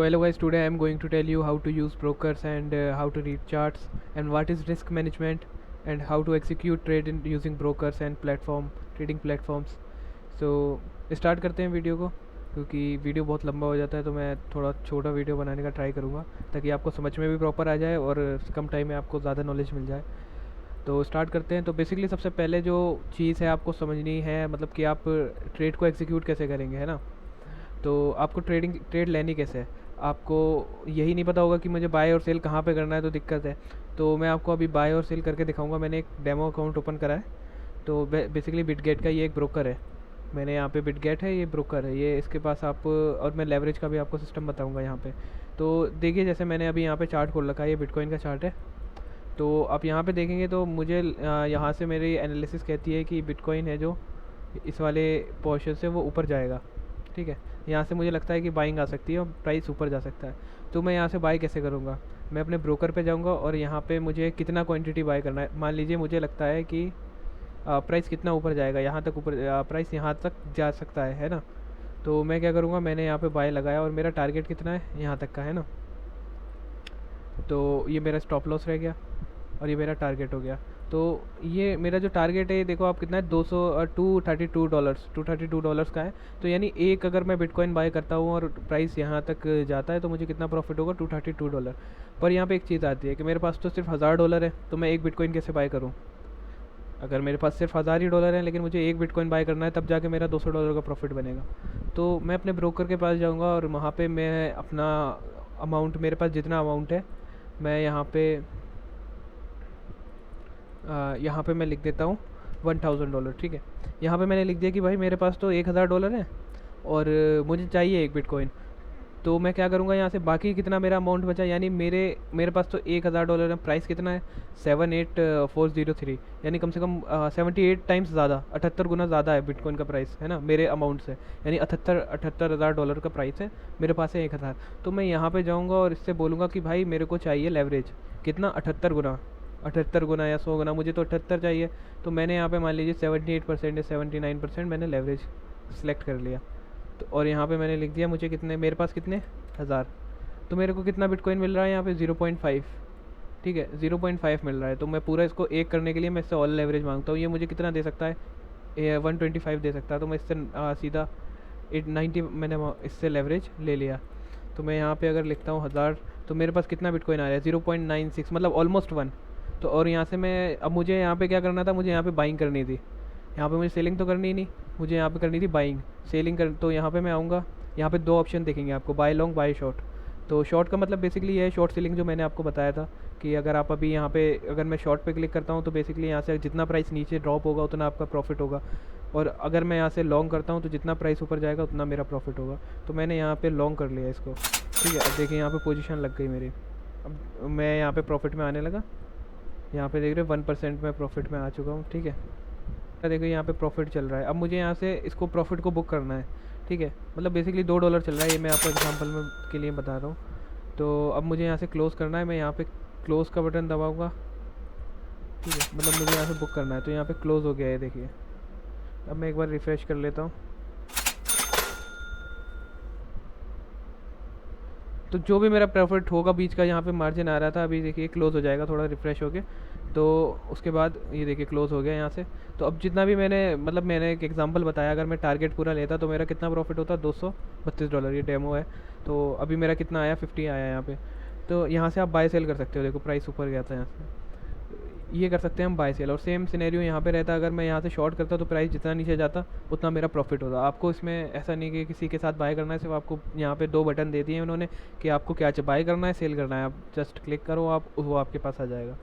So hello guys, today I am going to tell you how to use brokers and how to read charts and what is risk management and how to execute trade in using brokers and trading platforms. So start करते हैं video को, क्योंकि video बहुत लंबा हो जाता है तो मैं थोड़ा छोटा वीडियो बनाने का ट्राई करूँगा ताकि आपको समझ में भी प्रॉपर आ जाए और कम टाइम में आपको ज़्यादा नॉलेज मिल जाए। तो स्टार्ट करते हैं। तो बेसिकली सबसे पहले जो चीज़ है आपको समझनी है, मतलब कि आप ट्रेड को एग्जीक्यूट कैसे करेंगे, है ना। तो आपको ट्रेड लेनी कैसे है, आपको यही नहीं पता होगा कि मुझे बाय और सेल कहाँ पे करना है, तो दिक्कत है। तो मैं आपको अभी बाय और सेल करके दिखाऊंगा। मैंने एक डेमो अकाउंट ओपन करा है। तो बेसिकली बिटगेट का ये एक ब्रोकर है। मैंने यहाँ पे बिटगेट है, ये ब्रोकर है, ये इसके पास आप, और मैं लेवरेज का भी आपको सिस्टम बताऊँगा यहाँ पे। तो देखिए, जैसे मैंने अभी यहाँ पे चार्ट खोल रखा है, ये बिटकॉइन का चार्ट है। तो आप यहाँ पे देखेंगे तो मुझे यहाँ से मेरी एनालिसिस कहती है कि बिटकॉइन है जो इस वाले पोर्शन से वो ऊपर जाएगा। ठीक है, यहाँ से मुझे लगता है कि बाइंग आ सकती है और प्राइस ऊपर जा सकता है। तो मैं यहाँ से बाई कैसे करूँगा, मैं अपने ब्रोकर पे जाऊँगा और यहाँ पे मुझे कितना क्वांटिटी बाय करना है। मान लीजिए मुझे लगता है कि प्राइस कितना ऊपर जाएगा, यहाँ तक ऊपर प्राइस यहाँ तक जा सकता है ना। तो मैं क्या करूँगा, मैंने यहाँ पे बाय लगाया और मेरा टारगेट कितना है, यहाँ तक का है ना। तो ये मेरा स्टॉप लॉस रह गया और ये मेरा टारगेट हो गया। तो ये मेरा जो टारगेट है, देखो आप कितना है, $232 का है। तो यानी एक अगर मैं बिटकॉइन बाय करता हूँ और प्राइस यहाँ तक जाता है तो मुझे कितना प्रॉफिट होगा, $232। पर यहाँ पे एक चीज़ आती है कि मेरे पास तो सिर्फ $1000 है, तो मैं एक बिटकॉइन कैसे बाय करूँ। अगर मेरे पास सिर्फ $1000 है लेकिन मुझे एक बिटकॉइन बाय करना है, तब जाके मेरा $200 का प्रॉफिट बनेगा। तो मैं अपने ब्रोकर के पास जाऊँगा और वहाँ पर मैं अपना अमाउंट, मेरे पास जितना अमाउंट है मैं यहाँ पे मैं लिख देता हूँ $1000। ठीक है, यहाँ पे मैंने लिख दिया कि भाई मेरे पास तो $1000 है और मुझे चाहिए एक बिटकॉइन। तो मैं क्या करूँगा, यहाँ से बाकी कितना मेरा अमाउंट बचा, यानी मेरे पास तो $1000 है, प्राइस कितना है 78403, यानी कम से कम 78 टाइम्स ज़्यादा, 78 गुना ज़्यादा है बिटकॉइन का प्राइस, है ना, मेरे अमाउंट से। यानी $78,000 का प्राइस है, मेरे पास है 1000। तो मैं यहाँ पे जाऊँगा और इससे बोलूँगा कि भाई मेरे को चाहिए लेवरेज कितना, 78 गुना या 100 गुना, मुझे तो 78 चाहिए। तो मैंने यहाँ पे मान लीजिए 78% या 79% मैंने लेवरेज सेलेक्ट कर लिया। तो और यहाँ पे मैंने लिख दिया मुझे कितने, मेरे पास कितने 1000। तो मेरे को कितना बिटकॉइन मिल रहा है यहाँ पे 0.5। ठीक है, 0.5 मिल रहा है। तो मैं पूरा इसको एक करने के लिए मैं इससे ऑल लेवरेज मांगता हूँ। ये मुझे कितना दे सकता है, 125 दे सकता है। तो मैं इससे सीधा 890 मैंने इससे लेवरेज ले लिया। तो मैं यहाँ पे अगर लिखता हूँ 1000, तो मेरे पास कितना बिटकॉइन आ रहा है 0.96, मतलब ऑलमोस्ट 1। तो और यहाँ से मैं, अब मुझे यहाँ पे क्या करना था, मुझे यहाँ पे बाइंग करनी थी। यहाँ पे मुझे सेलिंग तो करनी ही नहीं, मुझे यहाँ पे करनी थी बाइंग। सेलिंग कर, तो यहाँ पे मैं आऊँगा, यहाँ पे दो ऑप्शन देखेंगे आपको, बाय लॉन्ग बाय शॉर्ट। तो शॉर्ट का मतलब बेसिकली ये है शॉर्ट सेलिंग, जो मैंने आपको बताया था कि अगर आप अभी यहाँ पे, अगर मैं शॉर्ट पे क्लिक करता हूँ तो बेसिकली यहाँ से जितना प्राइस नीचे ड्रॉप होगा उतना आपका प्रॉफिट होगा, और अगर मैं यहाँ से लॉन्ग करता हूँ तो जितना प्राइस ऊपर जाएगा उतना मेरा प्रॉफिट होगा। तो मैंने यहाँ पे लॉन्ग कर लिया इसको। ठीक है, अब देखिए यहाँ पे पोजीशन लग गई मेरी। अब मैं यहाँ पे प्रॉफिट में आने लगा, यहाँ पे देख रहे 1% में प्रॉफिट में आ चुका हूँ। ठीक है, देखो यहाँ पे प्रॉफिट चल रहा है। अब मुझे यहाँ से इसको प्रॉफिट को बुक करना है। ठीक है, मतलब बेसिकली $2 चल रहा है, ये मैं आपको एग्जांपल में के लिए बता रहा हूँ। तो अब मुझे यहाँ से क्लोज़ करना है, मैं यहाँ पे क्लोज़ का बटन दबाऊँगा। ठीक है, मतलब मुझे यहाँ से बुक करना है। तो यहाँ पे क्लोज़ हो गया है, देखिए। अब मैं एक बार रिफ़्रेश कर लेता हूँ। तो जो भी मेरा प्रॉफिट होगा, बीच का यहाँ पे मार्जिन आ रहा था, अभी देखिए क्लोज़ हो जाएगा थोड़ा रिफ़्रेश होके। तो उसके बाद ये देखिए क्लोज़ हो गया यहाँ से। तो अब जितना भी मैंने एक एग्जांपल बताया, अगर मैं टारगेट पूरा लेता तो मेरा कितना प्रॉफिट होता, $232। ये डेमो है। तो अभी मेरा कितना आया, 50 आया यहाँ पे। तो यहाँ से आप बाय सेल कर सकते हो, देखो प्राइस ऊपर गया था यहाँ से। ये कर सकते हैं हम बाय सेल। और सेम सिनेरियो यहाँ पे रहता, अगर मैं यहाँ से शॉर्ट करता तो प्राइस जितना नीचे जाता उतना मेरा प्रॉफिट होता। आपको इसमें ऐसा नहीं कि किसी के साथ बाय करना है, सिर्फ आपको यहाँ पे 2 बटन दे दिए हैं उन्होंने कि आपको क्या बाय करना है, सेल करना है। आप जस्ट क्लिक करो, आप वो आपके पास आ जाएगा।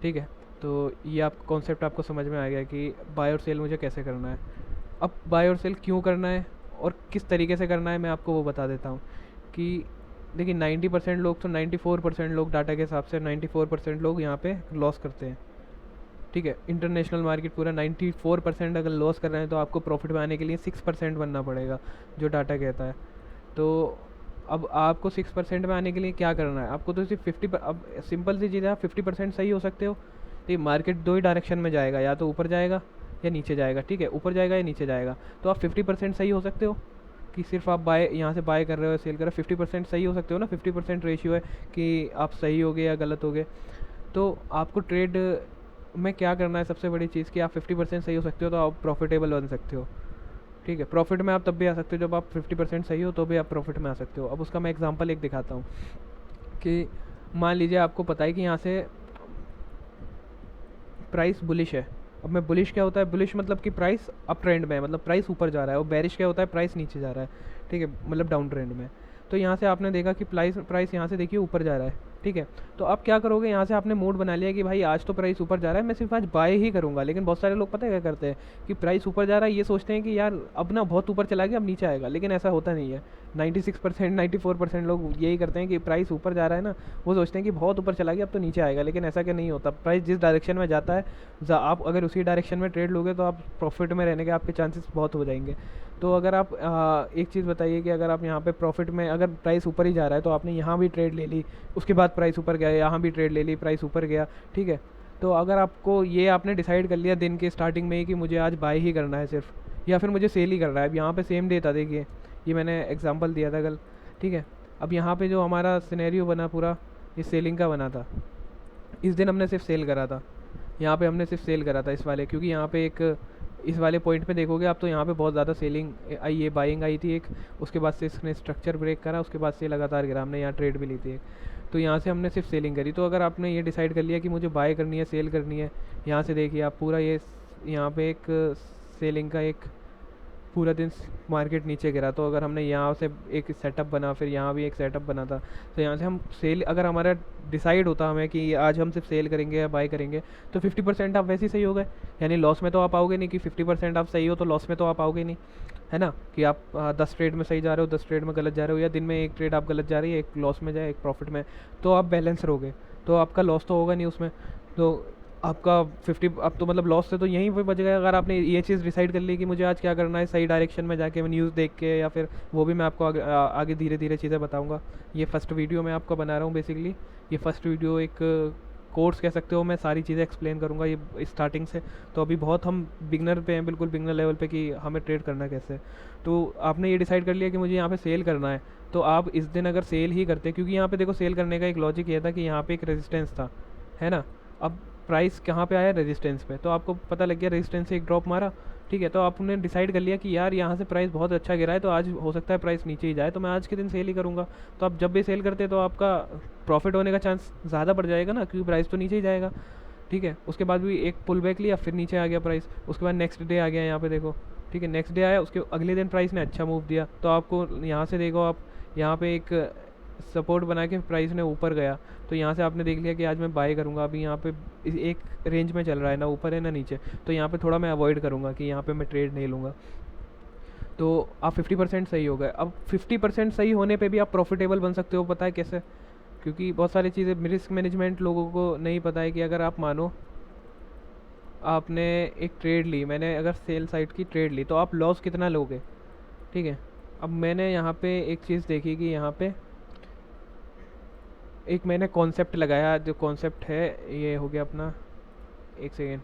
ठीक है, तो ये आप कॉन्सेप्ट आपको समझ में आ गया कि बाय और सेल मुझे कैसे करना है। अब बाय और सेल क्यों करना है और किस तरीके से करना है, मैं आपको वो बता देता हूँ। कि देखिए 90% लोग, तो 94% लोग, डाटा के हिसाब से 94% लोग यहाँ पे लॉस करते हैं। ठीक है, इंटरनेशनल मार्केट पूरा 94% अगर लॉस कर रहे हैं तो आपको प्रॉफिट में आने के लिए 6% बनना पड़ेगा, जो डाटा कहता है। तो अब आपको 6% में आने के लिए क्या करना है, आपको तो सिर्फ 50 अब सिंपल सी चीज़ है, आप 50% सही हो सकते हो। तो ये मार्केट 2 ही डायरेक्शन में जाएगा, या तो ऊपर जाएगा या नीचे जाएगा। ठीक है, ऊपर जाएगा या नीचे जाएगा, तो आप 50% सही हो सकते हो। कि सिर्फ आप बाय यहाँ से बाय कर रहे हो सेल कर रहे हो, 50% सही हो सकते हो ना, 50% रेशियो है कि आप सही हो गए या गलत हो गए। तो आपको ट्रेड में क्या करना है, सबसे बड़ी चीज़ कि आप 50% सही हो सकते हो तो आप प्रॉफिटेबल बन सकते हो। ठीक है, प्रॉफिट में आप तब भी आ सकते हो जब आप 50% सही हो, तो भी आप प्रॉफिट में आ सकते हो। अब उसका मैं एग्जांपल एक दिखाता हूँ कि मान लीजिए आपको पता है कि यहाँ से प्राइस बुलिश है। अब मैं बुलिश क्या होता है, बुलिश मतलब कि प्राइस अप ट्रेंड में है, मतलब प्राइस ऊपर जा रहा है, और बेरिश क्या होता है, प्राइस नीचे जा रहा है। ठीक है, मतलब डाउन ट्रेंड में। तो यहाँ से आपने देखा कि प्राइस यहाँ से देखिए ऊपर जा रहा है। ठीक है, तो आप क्या करोगे, यहाँ से आपने मूड बना लिया कि भाई आज तो प्राइस ऊपर जा रहा है, मैं सिर्फ आज बाय ही करूँगा। लेकिन बहुत सारे लोग पता है क्या करते हैं कि प्राइस ऊपर जा रहा है, ये सोचते हैं कि यार अब ना बहुत ऊपर चला गया, अब नीचे आएगा। लेकिन ऐसा होता नहीं है। 96% 94% लोग यही करते हैं कि प्राइस ऊपर जा रहा है ना, वो सोचते हैं कि बहुत ऊपर चला गया अब तो नीचे आएगा। लेकिन ऐसा क्या नहीं होता, प्राइस जिस डायरेक्शन में जाता है, आप अगर उसी डायरेक्शन में ट्रेड लोगे तो आप प्रॉफिट में रहने के आपके चांसेस बहुत हो जाएंगे। तो अगर आप एक चीज़ बताइए कि अगर आप यहाँ पे प्रॉफिट में, अगर प्राइस ऊपर ही जा रहा है तो आपने यहाँ भी ट्रेड ले ली, उसके बाद प्राइस ऊपर गया, यहाँ भी ट्रेड ले ली, प्राइस ऊपर गया। ठीक है, तो अगर आपको ये आपने डिसाइड कर लिया दिन के स्टार्टिंग में ही कि मुझे आज बाय ही करना है सिर्फ, या फिर मुझे सेल ही करना है। अब यहाँ पे सेम डे था, देखिए ये मैंने एग्जांपल दिया था कल। ठीक है, अब यहाँ पे जो हमारा सिनेरियो बना पूरा, ये सेलिंग का बना था। इस दिन हमने सिर्फ सेल करा था, यहाँ पे हमने सिर्फ सेल करा था इस वाले, क्योंकि यहाँ पे एक इस वाले पॉइंट पे देखोगे आप तो यहाँ पे बहुत ज़्यादा सेलिंग आई है, बाइंग आई थी एक, उसके बाद से इसने स्ट्रक्चर ब्रेक करा, उसके बाद से लगातार गिरा, हमने यहाँ ट्रेड भी ली थी एक। तो यहाँ से हमने सिर्फ सेलिंग करी। तो अगर आपने ये डिसाइड कर लिया कि मुझे बाय करनी है, सेल करनी है, यहाँ से देखिए आप पूरा ये यहाँ पे एक सेलिंग का एक पूरा दिन मार्केट नीचे गिरा। तो अगर हमने यहाँ से एक सेटअप बना, फिर यहाँ भी एक सेटअप बना था, तो यहाँ से हम सेल, अगर हमारा डिसाइड होता हमें कि आज हम सिर्फ सेल करेंगे या बाय करेंगे, तो 50% आप वैसे ही सही हो गए। यानी लॉस में तो आप आओगे नहीं, कि 50% आप सही हो तो लॉस में तो आप आओगे नहीं, है ना। कि आप 10 ट्रेड में सही जा रहे हो, 10 ट्रेड में गलत जा रहे हो, या दिन में एक ट्रेड आप गलत जा रही है, एक लॉस में जाए एक प्रॉफिट में, तो आप बैलेंस रहोगे, तो आपका लॉस तो होगा नहीं उसमें। तो आपका 50 अब तो मतलब लॉस से तो यहीं पे बच गया। अगर आपने ये चीज़ डिसाइड कर ली कि मुझे आज क्या करना है, सही डायरेक्शन में जाके मैं न्यूज़ देख के, या फिर वो भी मैं आपको आगे धीरे धीरे चीज़ें बताऊंगा। ये फर्स्ट वीडियो मैं आपको बना रहा हूँ बेसिकली। ये फर्स्ट वीडियो एक कोर्स कह सकते हो, मैं सारी चीज़ें एक्सप्लेन करूँगा ये स्टार्टिंग से। तो अभी बहुत हम बिगनर पे हैं, बिल्कुल बिगनर लेवल पे, कि हमें ट्रेड करना कैसे। तो आपने ये डिसाइड कर लिया कि मुझे यहाँ पे सेल करना है, तो आप इस दिन अगर सेल ही करते, क्योंकि यहाँ पे देखो सेल करने का एक लॉजिक ये था कि यहाँ पे एक रेजिस्टेंस था, है ना। अब प्राइस कहाँ पे आया, रेजिस्टेंस पे, तो आपको पता लग गया रेजिस्टेंस से एक ड्रॉप मारा। ठीक है, तो आपने डिसाइड कर लिया कि यार यहाँ से प्राइस बहुत अच्छा गिरा है, तो आज हो सकता है प्राइस नीचे ही जाए, तो मैं आज के दिन सेल ही करूँगा। तो आप जब भी सेल करते तो आपका प्रॉफिट होने का चांस ज़्यादा बढ़ जाएगा ना, क्योंकि प्राइस तो नीचे ही जाएगा। ठीक है, उसके बाद भी एक पुल बैक लिया, फिर नीचे आ गया प्राइस, उसके बाद नेक्स्ट डे आ गया यहाँ पे देखो। ठीक है, नेक्स्ट डे आया, उसके अगले दिन प्राइस ने अच्छा मूव दिया, तो आपको यहाँ से देखो, आप यहाँ पे एक सपोर्ट बना के प्राइस ने ऊपर गया, तो यहाँ से आपने देख लिया कि आज मैं बाय करूँगा। अभी यहाँ पे एक रेंज में चल रहा है, ना ऊपर है ना नीचे, तो यहाँ पे थोड़ा मैं अवॉइड करूँगा कि यहाँ पे मैं ट्रेड नहीं लूँगा। तो आप 50% सही हो गए। अब 50% सही होने पे भी आप प्रॉफिटेबल बन सकते हो, पता है कैसे? क्योंकि बहुत सारी चीज़ें रिस्क मैनेजमेंट लोगों को नहीं पता है। कि अगर आप मानो आपने एक ट्रेड ली, मैंने अगर सेल साइड की ट्रेड ली, तो आप लॉस कितना लोगे? ठीक है, अब मैंने यहाँ पे एक चीज़ देखी कि यहाँ पे एक मैंने कॉन्सेप्ट लगाया, जो कॉन्सेप्ट है ये हो गया अपना, एक सेकेंड,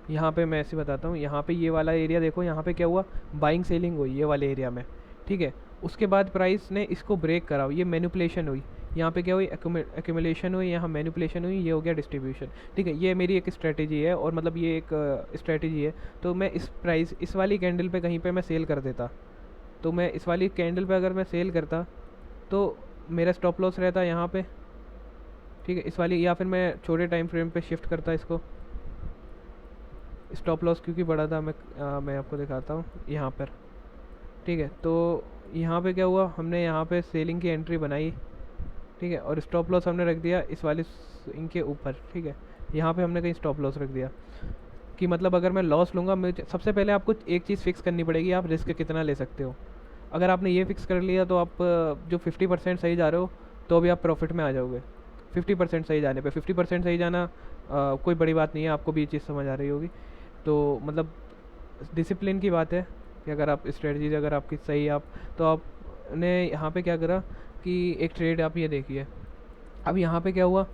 यहाँ पे मैं ऐसे बताता हूँ। यहाँ पे ये वाला एरिया देखो, यहाँ पे क्या हुआ, बाइंग सेलिंग हुई ये वाले एरिया में। ठीक है, उसके बाद प्राइस ने इसको ब्रेक करा, ये मैनिपुलेशन हुई। यहाँ पे क्या हुई, एक्यूमुलेशन हुई, यहाँ मैनिपुलेशन हुई, ये हो गया डिस्ट्रीब्यूशन। ठीक है, ये मेरी एक स्ट्रेटेजी है, और मतलब ये एक स्ट्रेटेजी है। तो मैं इस प्राइस, इस वाली कैंडल पे कहीं पे मैं सेल कर देता, तो मैं इस वाली कैंडल पे अगर मैं सेल करता तो मेरा स्टॉप लॉस रहता यहाँ पे। ठीक है, इस वाली, या फिर मैं छोटे टाइम फ्रेम पे शिफ्ट करता इसको, स्टॉप लॉस क्योंकि बड़ा था। मैं आपको दिखाता हूँ यहाँ पर। ठीक है, तो यहाँ पे क्या हुआ, हमने यहाँ पे सेलिंग की एंट्री बनाई। ठीक है, और स्टॉप लॉस हमने रख दिया इस वाले इनके ऊपर। ठीक है, यहाँ पे हमने कहीं स्टॉप लॉस रख दिया, कि मतलब अगर मैं लॉस लूँगा, मुझे सबसे पहले आपको एक चीज़ फिक्स करनी पड़ेगी, आप रिस्क कितना ले सकते हो। अगर आपने ये फिक्स कर लिया तो आप जो 50% सही जा रहे हो तो भी आप प्रॉफिट में आ जाओगे। 50% सही जाने पे, 50% सही जाना कोई बड़ी बात नहीं है, आपको भी ये चीज़ समझ आ रही होगी। तो मतलब डिसिप्लिन की बात है कि अगर आप स्ट्रेटजी अगर आपकी सही, आप तो आपने यहाँ पे क्या करा कि एक ट्रेड आप ये देखिए। अब यहाँ पे क्या हुआ,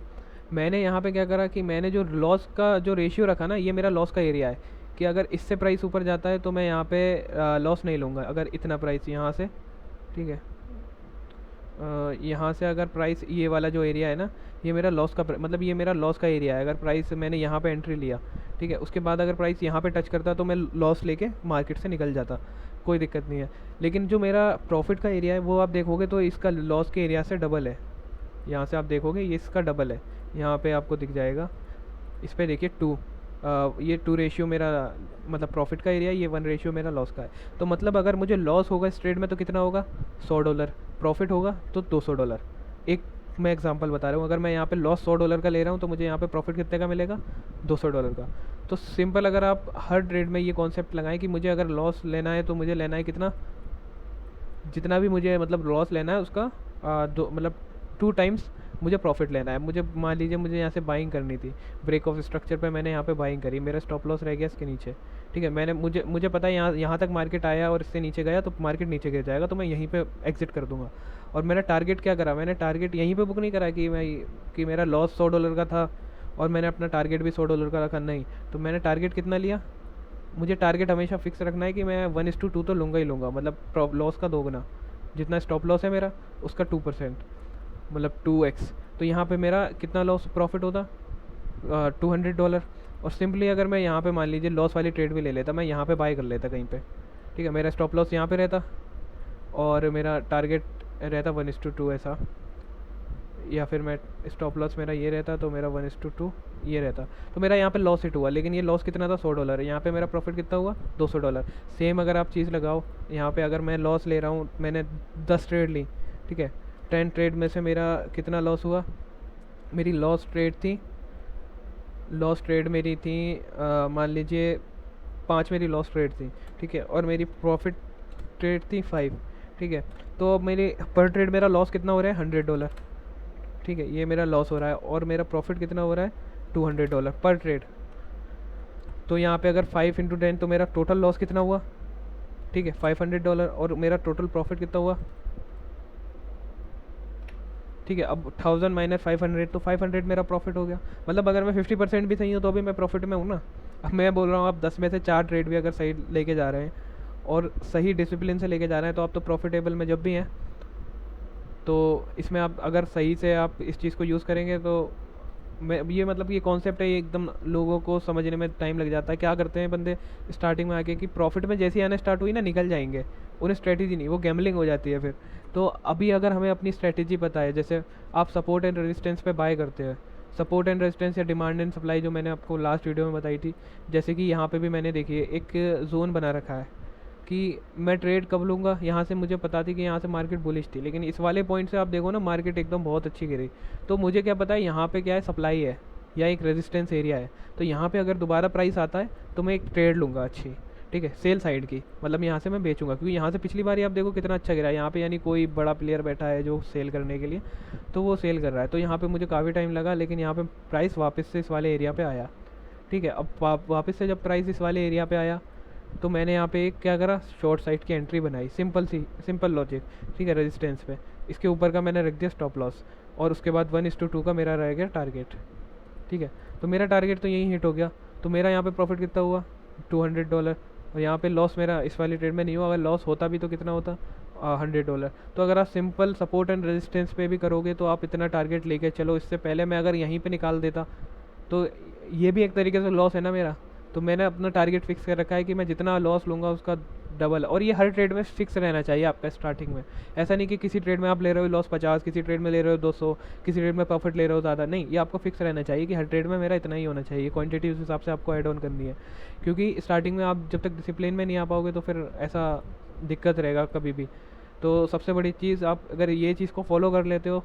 मैंने यहाँ पे क्या करा कि मैंने जो लॉस का जो रेशियो रखा ना, ये मेरा लॉस का एरिया है, कि अगर इससे प्राइस ऊपर जाता है तो मैं यहाँ पे लॉस नहीं लूँगा। अगर इतना प्राइस यहाँ से ठीक है। यहाँ से अगर प्राइस, ये वाला जो एरिया है ना, ये मेरा लॉस का मतलब ये मेरा लॉस का एरिया है। अगर प्राइस मैंने यहाँ पे एंट्री लिया, ठीक है, उसके बाद अगर प्राइस यहाँ पे टच करता तो मैं लॉस लेके मार्केट से निकल जाता, कोई दिक्कत नहीं है। लेकिन जो मेरा प्रॉफिट का एरिया है वो आप देखोगे तो इसका लॉस के एरिया से डबल है। यहाँ से आप देखोगे ये इसका डबल है, यहाँ पे आपको दिख जाएगा। इस पर देखिए 2, ये 2 रेशियो मेरा मतलब प्रॉफिट का एरिया, ये 1 रेशियो मेरा लॉस का है। तो मतलब अगर मुझे लॉस होगा इस ट्रेड में तो कितना होगा, $100, प्रॉफिट होगा तो $200। एक मैं एग्जांपल बता रहा हूँ, अगर मैं यहाँ पे लॉस $100 का ले रहा हूँ तो मुझे यहाँ पे प्रॉफिट कितने का मिलेगा, $200 का। तो सिंपल, अगर आप हर ट्रेड में ये कॉन्सेप्ट लगाएं कि मुझे अगर लॉस लेना है तो मुझे लेना है कितना, जितना भी मुझे मतलब लॉस लेना है उसका दो मतलब 2 टाइम्स मुझे प्रॉफिट लेना है। मुझे मान लीजिए मुझे यहाँ से बाइंग करनी थी, ब्रेक ऑफ स्ट्रक्चर पे मैंने यहाँ पे बाइंग करी, मेरा स्टॉप लॉस रह गया इसके नीचे, ठीक है। मैंने मुझे पता है यहाँ तक मार्केट आया और इससे नीचे गया तो मार्केट नीचे गिर जाएगा, तो मैं यहीं पे एग्जिट कर दूंगा। और मैंने टारगेट क्या करा, मैंने टारगेट यहीं पे बुक नहीं करा कि मेरा लॉस $100 का था और मैंने अपना टारगेट भी $100 का रखा, नहीं। तो मैंने टारगेट कितना लिया, मुझे टारगेट हमेशा फिक्स रखना है कि मैं 1:2 तो लूँगा ही लूँगा, मतलब लॉस का दोगुना, जितना स्टॉप लॉस है मेरा उसका 2%, मतलब 2x। तो यहाँ पे मेरा कितना लॉस प्रॉफिट होता, $200। और सिंपली अगर मैं यहाँ पे मान लीजिए लॉस वाली ट्रेड भी ले लेता, मैं यहाँ पे बाय कर लेता कहीं पे, ठीक है, मेरा स्टॉप लॉस यहाँ पे रहता और मेरा टारगेट रहता 1:2 ऐसा, या फिर मैं स्टॉप लॉस मेरा ये रहता तो मेरा 1:2 ये रहता, तो मेरा यहाँ पे लॉस हिट हुआ। लेकिन ये लॉस कितना था, $100, यहाँ पे मेरा प्रॉफिट कितना हुआ, $200। सेम अगर आप चीज़ लगाओ यहाँ पे, अगर मैं लॉस ले रहा हूँ, मैंने 10 ट्रेड ली, ठीक है, 10 ट्रेड में से मेरा कितना लॉस हुआ, मेरी लॉस ट्रेड मेरी थी मान लीजिए 5 मेरी लॉस ट्रेड थी, ठीक है, और मेरी प्रॉफिट ट्रेड थी 5, ठीक है। तो अब मेरे पर ट्रेड मेरा लॉस कितना हो रहा है, $100, ठीक है, ये मेरा लॉस हो रहा है, और मेरा प्रॉफिट कितना हो रहा है, $200 पर ट्रेड। तो यहाँ पे अगर 5 × 10 तो मेरा टोटल लॉस कितना हुआ, ठीक है, $500, और मेरा टोटल प्रॉफिट कितना हुआ, ठीक है। अब 1000 - 500 तो 500 मेरा प्रॉफिट हो गया। मतलब अगर मैं 50% भी सही हूँ तो भी मैं प्रॉफिट में हूँ ना। अब मैं बोल रहा हूँ आप 10 में से 4 ट्रेड भी अगर सही लेके जा रहे हैं और सही डिसिप्लिन से लेके जा रहे हैं तो आप तो प्रॉफिटेबल में जब भी हैं। तो इसमें आप अगर सही से आप इस चीज़ को यूज़ करेंगे तो मैं ये मतलब ये कॉन्सेप्ट है, ये एकदम लोगों को समझने में टाइम लग जाता है। क्या करते हैं बंदे स्टार्टिंग में आके कि प्रॉफिट में जैसे ही आना स्टार्ट हुई ना निकल जाएंगे, उन्हें स्ट्रेटेजी नहीं, वो गैम्बलिंग हो जाती है फिर। तो अभी अगर हमें अपनी स्ट्रेटेजी पता है, जैसे आप सपोर्ट एंड रेजिस्टेंस पे बाय करते हैं, सपोर्ट एंड रेजिस्टेंस या डिमांड एंड सप्लाई जो मैंने आपको लास्ट वीडियो में बताई थी, जैसे कि यहाँ पे भी मैंने देखिए एक जोन बना रखा है कि मैं ट्रेड कब लूँगा। यहाँ से मुझे पता थी कि यहाँ से मार्केट बुलिश थी, लेकिन इस वाले पॉइंट से आप देखो ना मार्केट एकदम बहुत अच्छी गिरी। तो मुझे क्या पता है यहाँ पे क्या है, सप्लाई है या एक रेजिस्टेंस एरिया है। तो यहाँ पे अगर दोबारा प्राइस आता है तो मैं एक ट्रेड लूँगा अच्छी, ठीक है, सेल साइड की, मतलब यहाँ से मैं बेचूंगा, क्योंकि यहाँ से पिछली बार आप देखो कितना अच्छा गिरा है यहाँ पे, यानी कोई बड़ा प्लेयर बैठा है जो सेल करने के लिए, तो वो सेल कर रहा है। तो यहाँ पे मुझे काफ़ी टाइम लगा, लेकिन यहाँ पे प्राइस वापस से इस वाले एरिया पे आया, ठीक है। अब वापस से जब प्राइस इस वाले एरिया पे आया तो मैंने यहाँ पे एक क्या करा, शॉर्ट साइड की एंट्री बनाई, सिंपल लॉजिक, ठीक है, रेजिस्टेंस पे। इसके ऊपर का मैंने रख दिया स्टॉप लॉस, और उसके बाद 1:2 का मेरा रह गया टारगेट, ठीक है। तो मेरा टारगेट तो यही हिट हो गया। तो मेरा यहाँ पे प्रॉफिट कितना हुआ, $200। और यहाँ पे लॉस मेरा इस वाली ट्रेड में नहीं हुआ, अगर लॉस होता भी तो कितना होता, $100। तो अगर आप सिंपल सपोर्ट एंड रेजिस्टेंस पे भी करोगे तो आप इतना टारगेट लेके चलो। इससे पहले मैं अगर यहीं पे निकाल देता तो ये भी एक तरीके से लॉस है ना मेरा। तो मैंने अपना टारगेट फिक्स कर रखा है कि मैं जितना लॉस लूँगा उसका डबल, और ये हर ट्रेड में फिक्स रहना चाहिए आपका स्टार्टिंग में। ऐसा नहीं कि किसी ट्रेड में आप ले रहे हो लॉस 50, किसी ट्रेड में ले रहे हो 200, किसी ट्रेड में प्रॉफिट ले रहे हो ज़्यादा, नहीं, ये आपको फिक्स रहना चाहिए कि हर ट्रेड में मेरा इतना ही होना चाहिए। क्वांटिटी उस हिसाब से आपको ऐड ऑन करनी है, क्योंकि स्टार्टिंग में आप जब तक डिसिप्लिन में नहीं आ पाओगे तो फिर ऐसा दिक्कत रहेगा कभी भी। तो सबसे बड़ी चीज़, आप अगर ये चीज़ को फॉलो कर लेते हो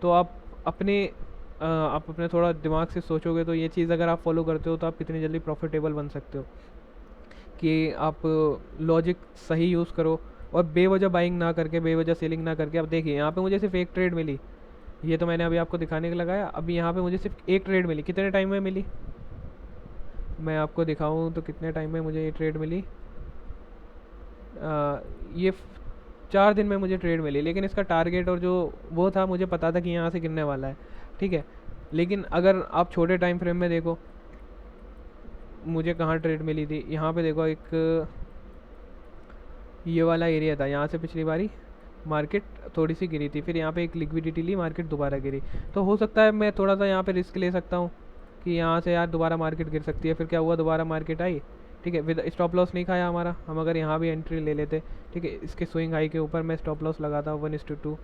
तो आप अपने थोड़ा दिमाग से सोचोगे तो ये चीज़ अगर आप फॉलो करते हो तो आप कितनी जल्दी प्रॉफिटेबल बन सकते हो। कि आप लॉजिक सही यूज़ करो और बेवजह बाइंग ना करके, बेवजह सेलिंग ना करके। अब देखिए यहाँ पे मुझे सिर्फ एक ट्रेड मिली, ये तो मैंने अभी आपको दिखाने के लगाया। अभी यहाँ पे मुझे सिर्फ एक ट्रेड मिली, कितने टाइम में मिली मैं आपको दिखाऊँ तो कितने टाइम में मुझे ये ट्रेड मिली, ये 4 दिन में मुझे ट्रेड मिली। लेकिन इसका टारगेट और जो वो था, मुझे पता था कि यहाँ से गिरने वाला है, ठीक है। लेकिन अगर आप छोटे टाइम फ्रेम में देखो मुझे कहाँ ट्रेड मिली थी, यहाँ पे देखो एक ये वाला एरिया था, यहाँ से पिछली बारी मार्केट थोड़ी सी गिरी थी, फिर यहाँ पे एक लिक्विडिटी ली, मार्केट दोबारा गिरी। तो हो सकता है मैं थोड़ा सा यहाँ पे रिस्क ले सकता हूँ कि यहाँ से यार दोबारा मार्केट गिर सकती है। फिर क्या हुआ, दोबारा मार्केट आई, ठीक है, विद स्टॉप लॉस नहीं खाया हमारा। हम अगर यहाँ भी एंट्री ले लेते, ठीक है, इसके स्विंग हाई के ऊपर मैं स्टॉप लॉस लगाता 1:2,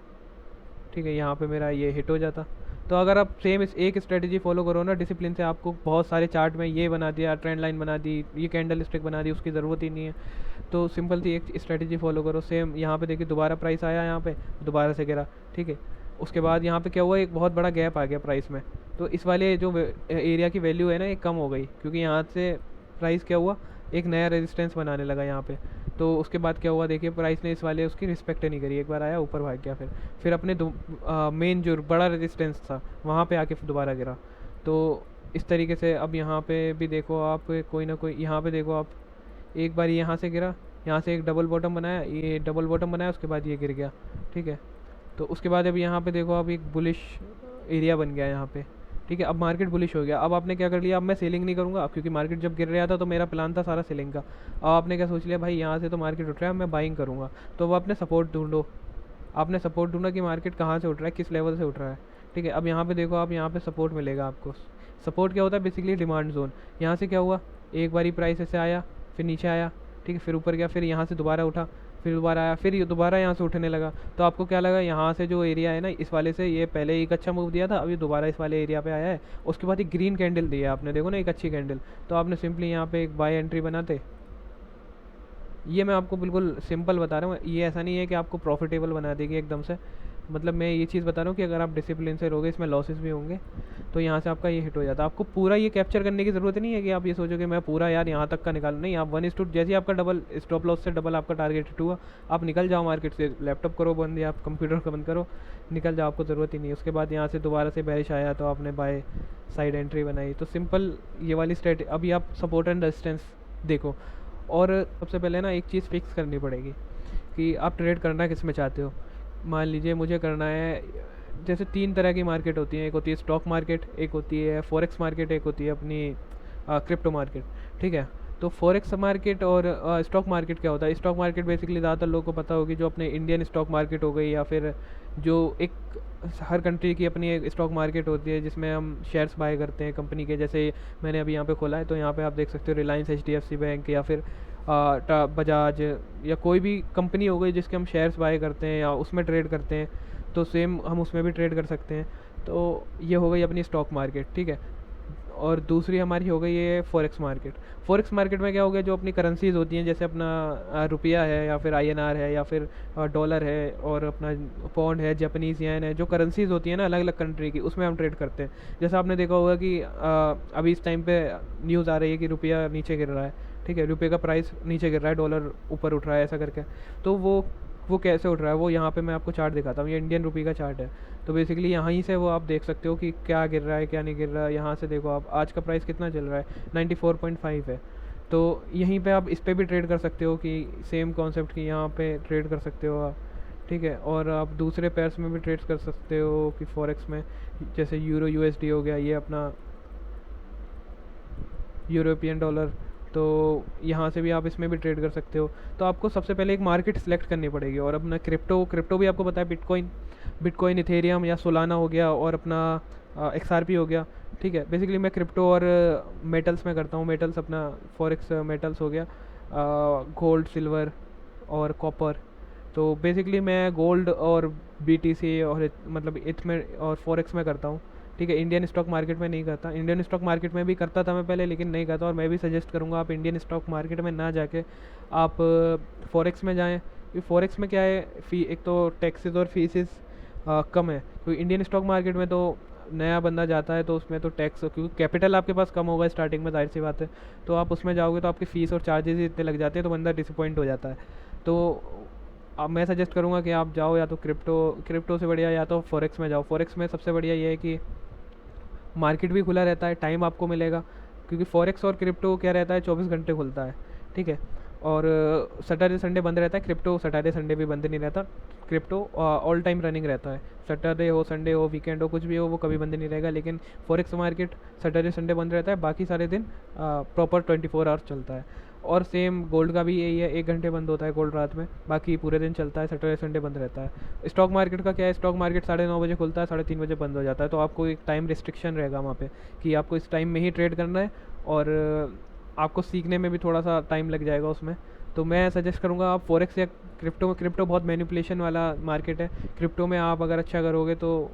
ठीक है, यहाँ पे मेरा ये हिट हो जाता। तो अगर आप सेम इस एक स्ट्रेटजी फॉलो करो ना डिसिप्लिन से, आपको बहुत सारे चार्ट में ये बना दिया, ट्रेंड लाइन बना दी, ये कैंडल स्टिक बना दी, उसकी ज़रूरत ही नहीं है। तो सिंपल सी एक स्ट्रेटजी फॉलो करो सेम। यहाँ पे देखिए दोबारा प्राइस आया, यहाँ पे दोबारा से गिरा, ठीक है। उसके बाद यहाँ पे क्या हुआ, एक बहुत बड़ा गैप आ गया प्राइस में। तो इस वाले जो एरिया की वैल्यू है ना, ये कम हो गई, क्योंकि यहाँ से प्राइस क्या हुआ, एक नया रेजिस्टेंस बनाने लगा यहाँ पे। तो उसके बाद क्या हुआ, देखिए प्राइस ने इस वाले उसकी रिस्पेक्ट नहीं करी, एक बार आया ऊपर भाग गया, फिर अपने मेन जो बड़ा रेजिस्टेंस था वहाँ पे आके दोबारा गिरा। तो इस तरीके से अब यहाँ पे भी देखो आप, कोई ना कोई यहाँ पे देखो आप, एक बार यहाँ से गिरा, यहाँ से एक डबल बॉटम बनाया, ये डबल बॉटम बनाया, उसके बाद ये गिर गया, ठीक है। तो उसके बाद अब यहाँ पे देखो, अब एक बुलिश एरिया बन गया यहाँ पे, ठीक है। अब मार्केट बुलिश हो गया। अब आपने क्या कर लिया, अब मैं सेलिंग नहीं करूँगा, क्योंकि मार्केट जब गिर रहा था तो मेरा प्लान था सारा सेलिंग का। अब आपने क्या सोच लिया, भाई यहाँ से तो मार्केट उठ रहा है, मैं बाइंग करूँगा। तो अब आपने सपोर्ट ढूंढो, आपने सपोर्ट ढूंढा कि मार्केट कहाँ से उठ रहा है, किस लेवल से उठ रहा है, ठीक है। अब यहाँ पे देखो आप, यहाँ पे सपोर्ट मिलेगा आपको। सपोर्ट क्या होता है, बेसिकली डिमांड जोन। यहाँ से क्या हुआ, एक बारी प्राइस ऐसे आया, फिर नीचे आया, ठीक है, फिर ऊपर गया, फिर यहाँ से दोबारा उठा, फिर दोबारा आया, फिर ये दोबारा यहाँ से उठने लगा। तो आपको क्या लगा, यहाँ से जो एरिया है ना, इस वाले से ये पहले एक अच्छा मूव दिया था, अब ये दोबारा इस वाले एरिया पे आया है। उसके बाद एक ग्रीन कैंडल दी है आपने, देखो ना, एक अच्छी कैंडल। तो आपने सिंपली यहाँ पे एक बाय एंट्री बनाते। ये मैं आपको बिल्कुल सिंपल बता रहा हूँ, ये ऐसा नहीं है कि आपको प्रॉफिटेबल बना देगी एकदम से। मतलब मैं ये चीज़ बता रहा हूँ कि अगर आप डिसिप्लिन से रहोगे, इसमें लॉसेस भी होंगे, तो यहाँ से आपका ये हिट हो जाता है। आपको पूरा ये कैप्चर करने की ज़रूरत नहीं है कि आप ये सोचो कि मैं पूरा यार यहाँ तक का निकालूँ, नहीं। आप 1:2 जैसे ही आपका डबल स्टॉप लॉस से डबल आपका टारगेट हिट हुआ, आप निकल जाओ मार्केट से, लैपटॉप करो बंद या आप कंप्यूटर को बंद करो, निकल जाओ, आपको ज़रूरत ही नहीं है। उसके बाद यहाँ से दोबारा से बेरिश आया तो आपने बाय साइड एंट्री बनाई। तो सिंपल ये वाली स्ट्रेटजी। अभी आप सपोर्ट एंड रेजिस्टेंस देखो, और सबसे पहले ना एक चीज़ फिक्स करनी पड़ेगी कि आप ट्रेड करना किस में चाहते हो। मान लीजिए मुझे करना है, जैसे 3 तरह की मार्केट होती है, एक होती है स्टॉक मार्केट, एक होती है फॉरेक्स मार्केट, एक होती है अपनी क्रिप्टो मार्केट, ठीक है। तो फॉरेक्स मार्केट और स्टॉक मार्केट क्या होता है, स्टॉक मार्केट बेसिकली ज़्यादातर लोगों को पता होगी, जो अपने इंडियन स्टॉक मार्केट हो गई, या फिर जो एक हर कंट्री की अपनी एक स्टॉक मार्केट होती है जिसमें हम शेयर्स बाय करते हैं कंपनी के। जैसे मैंने अभी यहाँ पे खोला है, तो यहाँ पे आप देख सकते हो रिलायंस, HDFC बैंक, या फिर बजाज, या कोई भी कंपनी हो गई जिसके हम शेयर्स बाय करते हैं या उसमें ट्रेड करते हैं, तो सेम हम उसमें भी ट्रेड कर सकते हैं। तो ये हो गई अपनी स्टॉक मार्केट, ठीक है। और दूसरी हमारी हो गई है फॉरेक्स मार्केट। फॉरेक्स मार्केट में क्या हो गया, जो अपनी करेंसीज होती हैं, जैसे अपना रुपया है, या फिर INR है, या फिर डॉलर है, और अपना पौंड है, जापानीज़ येन है, जो करेंसीज होती हैं ना अलग अलग कंट्री की, उसमें हम ट्रेड करते हैं। जैसे आपने देखा होगा कि अभी इस टाइम पे न्यूज़ आ रही है कि रुपया नीचे गिर रहा है, ठीक है, रुपये का प्राइस नीचे गिर रहा है, डॉलर ऊपर उठ रहा है, ऐसा करके। तो वो कैसे उठ रहा है, वो यहाँ पे मैं आपको चार्ट दिखाता हूँ। ये इंडियन रुपये का चार्ट है। तो बेसिकली यहाँ ही से वो आप देख सकते हो कि क्या गिर रहा है, क्या नहीं गिर रहा है। यहाँ से देखो आप, आज का प्राइस कितना चल रहा है, 94.5 है। तो यहीं पे आप इस पर भी ट्रेड कर सकते हो, कि सेम कॉन्सेप्ट की यहाँ पे ट्रेड कर सकते हो आप, ठीक है। और आप दूसरे पेयर्स में भी ट्रेड कर सकते हो, कि फॉरेक्स में जैसे यूरो USD हो गया, ये अपना यूरोपियन डॉलर, तो यहाँ से भी आप इसमें भी ट्रेड कर सकते हो। तो आपको सबसे पहले एक मार्केट सेलेक्ट करनी पड़ेगी। और अपना क्रिप्टो भी आपको पता है, बिटकॉइन इथेरियम या सोलाना हो गया, और अपना XRP हो गया, ठीक है। बेसिकली मैं क्रिप्टो और मेटल्स में करता हूँ। मेटल्स अपना फॉरेक्स मेटल्स हो गया, गोल्ड, सिल्वर और कॉपर। तो बेसिकली मैं गोल्ड और BTC और मतलब इथ में और फॉरेक्स में करता हूँ, ठीक है। इंडियन स्टॉक मार्केट में नहीं करता। इंडियन स्टॉक मार्केट में भी करता था मैं पहले, लेकिन नहीं करता। और मैं भी सजेस्ट करूँगा आप इंडियन स्टॉक मार्केट में ना जाके आप फॉरेक्स में जाएँ। क्योंकि फॉरेक्स में क्या है, एक तो टैक्सेस और फीसेस कम है। क्योंकि इंडियन स्टॉक मार्केट में तो नया बंदा जाता है तो उसमें तो टैक्स, क्योंकि कैपिटल आपके पास कम होगा स्टार्टिंग में, जाहिर सी बात है। तो आप उसमें जाओगे तो आपकी फ़ीस और चार्जेस ही इतने लग जाते हैं, तो बंदा डिसअपॉइंट हो जाता है। तो अब मैं सजेस्ट करूँगा कि आप जाओ या तो क्रिप्टो से बढ़िया, या तो फॉरेक्स में जाओ। फॉरेक्स में सबसे बढ़िया ये है कि मार्केट भी खुला रहता है, टाइम आपको मिलेगा। क्योंकि फॉरेक्स और क्रिप्टो क्या रहता है, 24 घंटे खुलता है, ठीक है। और सैटरडे संडे बंद रहता है। क्रिप्टो सैटरडे संडे भी बंद नहीं रहता, क्रिप्टो ऑल टाइम रनिंग रहता है। सैटरडे हो, संडे हो, वीकेंड हो, कुछ भी हो, वो कभी बंद नहीं रहेगा। लेकिन फॉरेक्स मार्केट सैटरडे संडे बंद रहता है, बाकी सारे दिन प्रॉपर 24 आवर्स चलता है। और सेम गोल्ड का भी यही है, 1 घंटे बंद होता है गोल्ड रात में, बाकी पूरे दिन चलता है, सैटरडे संडे बंद रहता है। स्टॉक मार्केट का क्या है, स्टॉक मार्केट 9:30 बजे खुलता है, 3:30 बजे बंद हो जाता है। तो आपको एक टाइम रिस्ट्रिक्शन रहेगा वहाँ पे कि आपको इस टाइम में ही ट्रेड करना है, और आपको सीखने में भी थोड़ा सा टाइम लग जाएगा उसमें। तो मैं सजेस्ट करूँगा आप फॉरेक्स या क्रिप्टो। क्रिप्टो बहुत मैनिपुलेशन वाला मार्केट है। क्रिप्टो में आप अगर अच्छा करोगे तो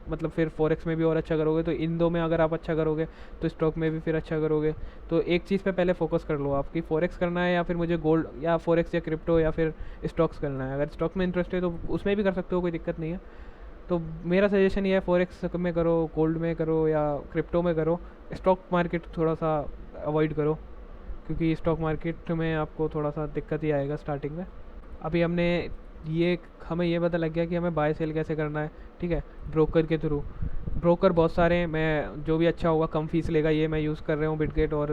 मतलब फिर फॉरेक्स में भी और अच्छा करोगे, तो इन दो में अगर आप अच्छा करोगे तो स्टॉक में भी फिर अच्छा करोगे। तो एक चीज़ पे पहले फोकस कर लो, आपकी फॉरेक्स करना है या फिर मुझे गोल्ड या फॉरेक्स या क्रिप्टो या फिर स्टॉक्स करना है। अगर स्टॉक में इंटरेस्ट है तो उसमें भी कर सकते हो, कोई दिक्कत नहीं है। तो मेरा सजेशन ये है, फॉरेक्स में करो, गोल्ड में करो या क्रिप्टो में करो। स्टॉक मार्केट थोड़ा सा अवॉइड करो, क्योंकि स्टॉक मार्केट में आपको थोड़ा सा दिक्कत ही आएगा स्टार्टिंग में। अभी ये हमें ये पता लग गया कि हमें बाय सेल कैसे करना है, ठीक है, ब्रोकर के थ्रू। ब्रोकर बहुत सारे हैं, मैं जो भी अच्छा होगा कम फीस लेगा ये मैं यूज़ कर रहा हूँ बिटगेट। और